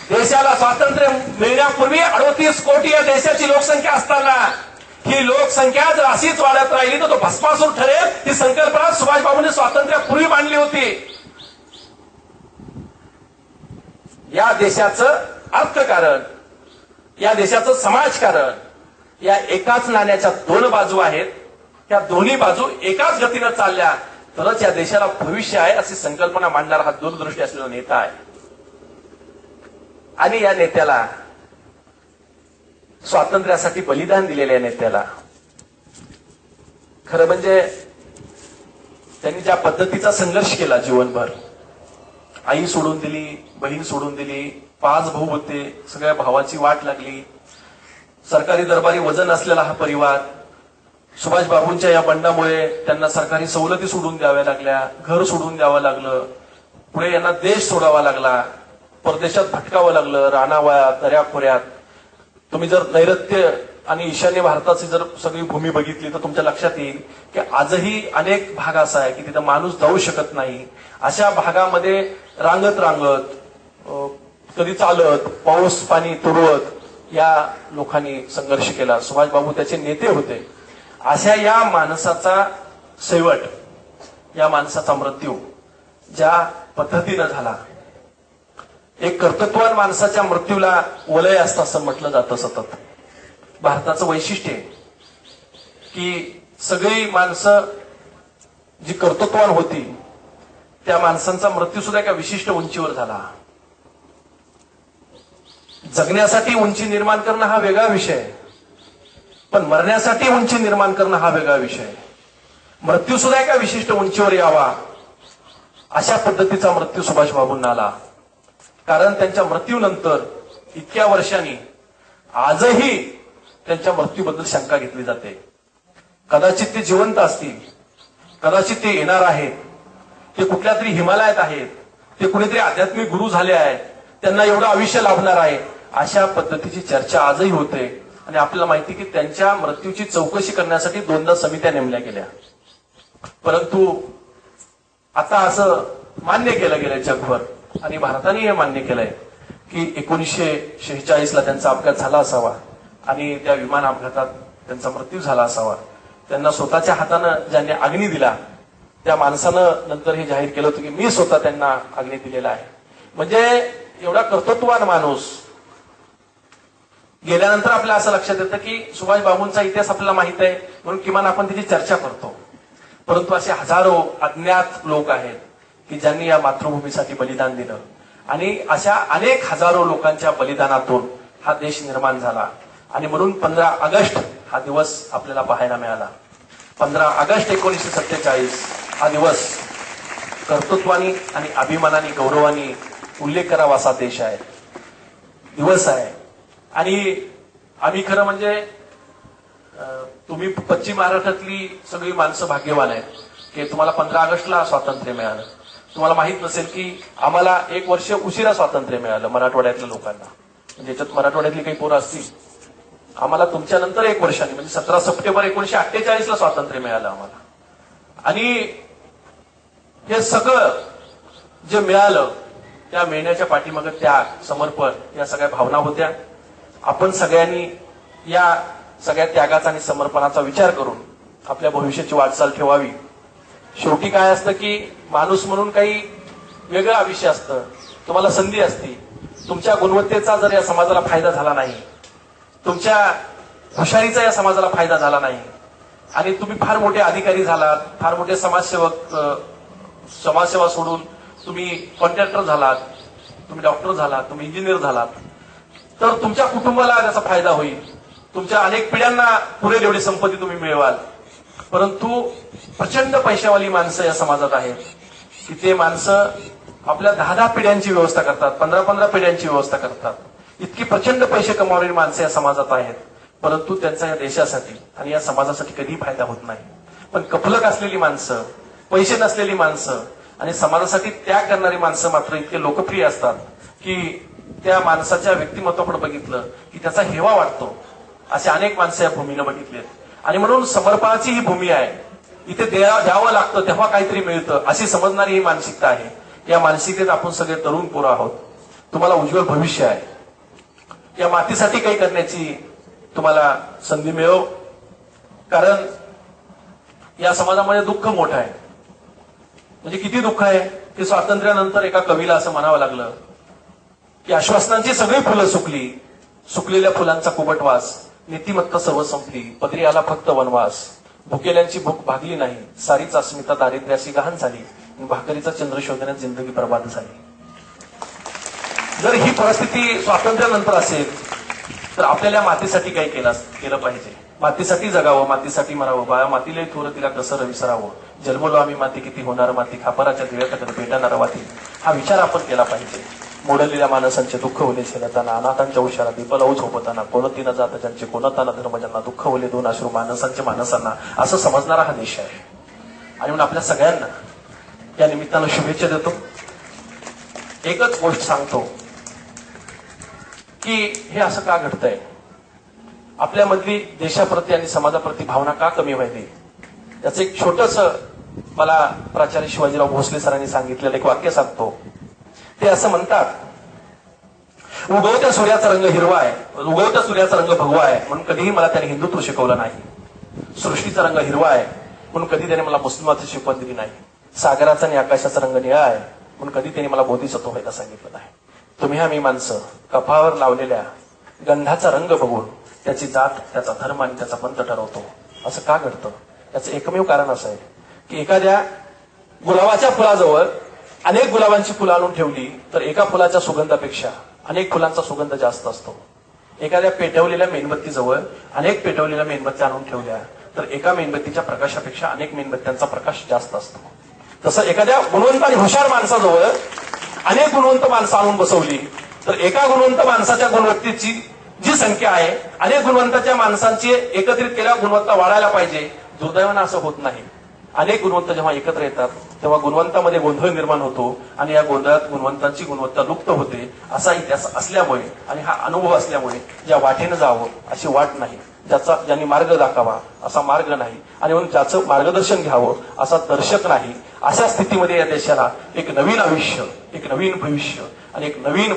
देशाला स्वातंत्र्य मिळण्यापूर्वी 38 कोटी या देशाची लोकसंख्या असताना ही लोकसंख्या जर अशीच वाढत राहिली तर तो भस्मासूर ठरेल. ही संकल्पना सुभाष बाबूंनी स्वातंत्र्यापूर्वी मांडली होती. या देशाचं अर्थकारण, या देशाचं समाजकारण या एकाच नाण्याच्या दोन बाजू आहेत. त्या दोन्ही बाजू एकाच गतीनं चालल्या तरच या देशाला भविष्य आहे, अशी संकल्पना मांडणारा हा दूरदृष्टी असलेला नेता आहे. आणि या नेत्याला, स्वातंत्र्यासाठी बलिदान दिलेल्या नेत्याला, खरं म्हणजे त्यांनी ज्या पद्धतीचा संघर्ष केला जीवनभर, आई सोडून दिली, बहीण सोडून दिली, 5 भाऊ होते, सगळ्या भावाची वाट लागली, सरकारी दरबारी वजन असलेला हा परिवार, सुभाष बाबूंच्या या बंडामुळे त्यांना सरकारी सवलती सोडून द्याव्या लागल्या, घर सोडून द्यावं लागलं, पुढे यांना देश सोडावा लागला, परदेशात भटकावं लागलं, रानावळ्यात, दऱ्याखोऱ्यात. तुम्ही जर नैऋत्य आणि ईशान्य भारताची जर सगळी भूमी बघितली तर तुमच्या लक्षात येईल की आजही अनेक भाग असा आहे की तिथं माणूस जाऊ शकत नाही. अशा भागामध्ये रांगत कधी चालत, पाऊस पाणी तुडवत या लोकांनी संघर्ष केला. सुभाष बाबू त्याचे नेते होते. अशा या माणसाचा शेवट, या माणसाचा मृत्यू ज्या पद्धतीनं झाला, एक कर्तृत्ववान माणसाच्या मृत्यूला वलय असतं असं म्हटलं जातं सतत. भारताचं वैशिष्ट्य आहे की सगळी माणसं जी कर्तृत्ववान होती त्या माणसांचा मृत्यू सुद्धा एका विशिष्ट उंचीवर झाला. जगण्यासाठी उंची निर्माण करणं हा वेगळा विषय, पण मरण्यासाठी उंची निर्माण करणं हा वेगळा विषय. मृत्यू सुद्धा एका विशिष्ट उंचीवर यावा अशा पद्धतीचा मृत्यू सुभाष बाबूंना आला. कारण त्यांच्या मृत्यूनंतर इतक्या वर्षांनी आजही त्यांच्या मृत्यूबद्दल शंका घेतली जाते. कदाचित ते जिवंत असतील, कदाचित ते येणार आहेत, ते कुठल्या तरी हिमालयात आहेत, ते कुणीतरी आध्यात्मिक गुरु झाले आहेत, त्यांना एवढं आयुष्य लाभणार आहे, अशा पद्धतीची चर्चा आजही होते. आणि आपल्याला माहिती की त्यांच्या मृत्यूची चौकशी करण्यासाठी 2दा समित्या नेमल्या गेल्या. परंतु आता असं मान्य केलं गेलंय जगभर आणि भारताने हे मान्य केलंय की 1946ला त्यांचा अपघात झाला असावा आणि त्या विमान अपघातात त्यांचा मृत्यू झाला असावा. त्यांना स्वतःच्या हातानं ज्यांनी अग्नी दिला त्या माणसानं नंतर हे जाहीर केलं होतं की मी स्वतः त्यांना अग्नी दिलेला आहे. म्हणजे एवढा कर्तृत्ववान माणूस गेल्यानंतर आपल्याला असं लक्षात येतं की सुभाष बाबूंचा इतिहास आपल्याला माहित आहे म्हणून किमान आपण त्याची चर्चा करतो. परंतु असे हजारो अज्ञात लोक आहेत की ज्यांनी या मातृभूमीसाठी बलिदान दिलं आणि अशा अनेक हजारो लोकांच्या बलिदानातून हा देश निर्माण झाला. आणि म्हणून 15 ऑगस्ट हा दिवस आपल्याला पाहायला मिळाला. 15 ऑगस्ट 1947 हा दिवस कर्तृत्वानी आणि अभिमानाने गौरवानी उल्लेख करावा असा देश आहे, दिवस आहे. आणि आम्ही खरं म्हणजे तुम्ही पश्चिम महाराष्ट्रातली सगळी माणसं भाग्यवान आहेत की तुम्हाला 15 ऑगस्टला स्वातंत्र्य मिळालं. तुम्हाला माहित नसेल की आम्हाला 1 वर्ष उशिरा स्वातंत्र्य मिळालं मराठवाड्यातल्या लोकांना. म्हणजे याच्यात मराठवाड्यातली काही पोरं असतील, आम्हाला तुमच्या नंतर 1 वर्षांनी म्हणजे 17 सप्टेंबर 1948ला स्वातंत्र्य मिळालं आम्हाला. आणि हे सगळं जे मिळालं त्या मिळण्याच्या पाठीमागे त्याग, समर्पण या सगळ्या भावना होत्या. आपण सगळ्यांनी या सगळ्या त्यागाचा आणि समर्पणाचा विचार करून आपल्या भविष्याची वाटचाल ठेवावी. शेवटी काय असतं की माणूस म्हणून काही वेगळं आयुष्य असतं. तुम्हाला संधी असते, तुमच्या गुणवत्तेचा जर या समाजाला फायदा झाला नाही, तुमच्या हुशारीचा या समाजाला फायदा झाला नाही आणि तुम्ही फार मोठे अधिकारी झालात, फार मोठे समाजसेवक, समाजसेवा सोडून तुम्ही कॉन्ट्रॅक्टर झालात, तुम्ही डॉक्टर झालात, तुम्ही इंजिनियर झालात, तर तुमच्या कुटुंबाला त्याचा फायदा होईल. तुमच्या अनेक पिढ्यांना पुरेल एवढी संपत्ती तुम्ही मिळवाल. परंतु प्रचंड पैशावाली माणसं या समाजात आहेत की ते माणसं आपल्या 10-10 पिढ्यांची व्यवस्था करतात, 15-15 पिढ्यांची व्यवस्था करतात. इतकी प्रचंड पैसे कमावणारी माणसं या समाजात आहेत, परंतु त्यांचा या देशासाठी आणि या समाजासाठी कधीही फायदा होत नाही. पण कफलक असलेली माणसं, पैसे नसलेली माणसं आणि समाजासाठी त्याग करणारी माणसं मात्र इतके लोकप्रिय असतात की त्या माणसाच्या व्यक्तिमत्वाकडे बघितलं की त्याचा हेवा वाटतो. असे अनेक माणसं या भूमीनं बघितलेत. आणि म्हणून समर्पणाची ही भूमी आहे, इथे द्यावं लागतं तेव्हा काहीतरी मिळतं अशी समजणारी ही मानसिकता आहे. या मानसिकतेत आपण सगळे तरुण पोरं आहोत. तुम्हाला उज्ज्वल भविष्य आहे. या मातीसाठी काही करण्याची तुम्हाला संधी मिळो. कारण या समाजामध्ये दुःख मोठं आहे. म्हणजे किती दुःख आहे की स्वातंत्र्यानंतर एका कवीला असं म्हणावं लागलं की आश्वासनांची सगळी फुलं सुकली, सुकलेल्या फुलांचा कुबटवास, नीतिमत्ता सर्व संपली, पदरी आला फक्त वनवास, भुकेल्यांची भूक भागली नाही, सारीच अस्मिता दारिद्र्याशी गहाण झाली, भाकरीचा चंद्र शोधण्यात जिंदगी बर्बाद झाली. जर ही परिस्थिती स्वातंत्र्यानंतर असेल तर आपल्याला मातीसाठी काही केलं पाहिजे. मातीसाठी जगावं, मातीसाठी मरावं. बाळा मातीला थोर तिला कसं विसरावं. जन्मलो आम्ही माती किती होणार माती, खापराच्या दिव्याकडे पेटणार वाती. हा विचार आपण केला पाहिजे. मोडलेल्या माणसांचे दुःख होले झेलताना, अनाथांच्या उशाला दीपलाऊ झोपताना, कोणती न जात ज्यांचे कोणता न धर्म ज्यांना दुःख होले 2 अश्रू माणसांचे माणसांना, असं समजणारा हा देश आहे. आणि म्हणून आपल्या सगळ्यांना या निमित्तानं शुभेच्छा देतो. एकच गोष्ट सांगतो की हे असं का घडतंय, आपल्यामधली देशाप्रती आणि समाजाप्रती भावना का कमी व्हायली. त्याचं एक छोटस मला प्राचार्य शिवाजीराव भोसले सरांनी सांगितलेलं एक वाक्य सांगतो. ते असं म्हणतात, उगवत्या सूर्याचा रंग हिरवा आहे, उगवत्या सूर्याचा रंग भगवा आहे म्हणून कधीही मला त्याने हिंदुत्व शिकवलं नाही. सृष्टीचा रंग हिरवा आहे म्हणून कधी त्याने मला मुस्लिमाची शिकवण दिली नाही. सागराचा आणि आकाशाचा रंग निळा आहे म्हणून कधी त्याने मला बोधिसत्व व्हायला सांगितलं नाही. तुम्ही आम्ही माणसं कपाळावर लावलेल्या गंधाचा रंग बघून त्याची जात, त्याचा धर्म आणि त्याचा पंथ ठरवतो. असं का घडतं? याचं एकमेव कारण असं आहे की एखाद्या गुलाबाच्या फुलाजवळ अनेक गुलाबांची फुलं आणून ठेवली तर एका फुलाच्या सुगंधापेक्षा अनेक फुलांचा सुगंध जास्त असतो. एखाद्या पेटवलेल्या मेणबत्तीजवळ अनेक पेटवलेल्या मेणबत्त्या आणून ठेवल्या तर एका मेणबत्तीच्या प्रकाशापेक्षा अनेक मेणबत्त्यांचा प्रकाश जास्त असतो. तसं एखाद्या गुणवंत आणि हुशार माणसाजवळ अनेक गुणवंत माणसं आणून बसवली तर एका गुणवंत माणसाच्या गुणवत्तेची जी संख्या आहे, अनेक गुणवंताच्या माणसांची एकत्रित केल्या गुणवत्ता वाढायला पाहिजे. दुर्दैवानं असं होत नाही. अनेक गुणवंत जेव्हा एकत्र येतात तेव्हा गुणवंतामध्ये गोंधळ निर्माण होतो आणि या गोंधळात गुणवंतांची गुणवत्ता लुप्त होते. असा इतिहास असल्यामुळे आणि हा अनुभव असल्यामुळे ज्या वाटेनं जावं अशी वाट नाही, ज्यांनी मार्ग दाखवावा असा मार्ग नाही, आणि म्हणून ज्याचं मार्गदर्शन घ्यावं असा दर्शक नाही. अशा स्थितीमध्ये या देशाला एक नवीन आयुष्य, एक नवीन भविष्य आणि एक नवीन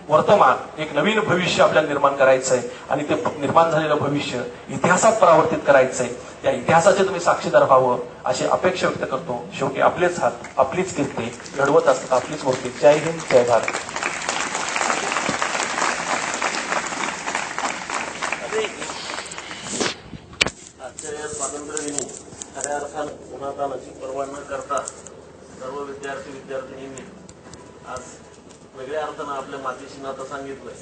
वर्तमान, एक नवीन भविष्य आपल्याला निर्माण करायचंय. आणि ते निर्माण झालेलं भविष्य इतिहासात परावर्तित करायचंय. त्या इतिहासाचे तुम्ही साक्षीदार व्हावं अशी अपेक्षा व्यक्त करतो. शेवटी आपलेच हात, आपलीच कीर्ती घडवत असतात, आपलीच मूर्ती. जय हिंद, जय भारत. आजच्या या स्वातंत्र्य दिनी खऱ्या अर्थानं उन्हातानाची पर्वा न करता सर्व विद्यार्थिनींनी आज वेगळ्या अर्थानं आपल्या मातीशी नातं सांगितलंय.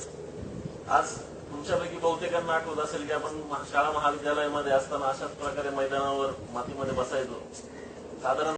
आज तुमच्यापैकी बहुतेकांना आठवत असेल की आपण शाळा महाविद्यालयामध्ये असताना अशाच प्रकारे मैदानावर मातीमध्ये बसायचो. साधारण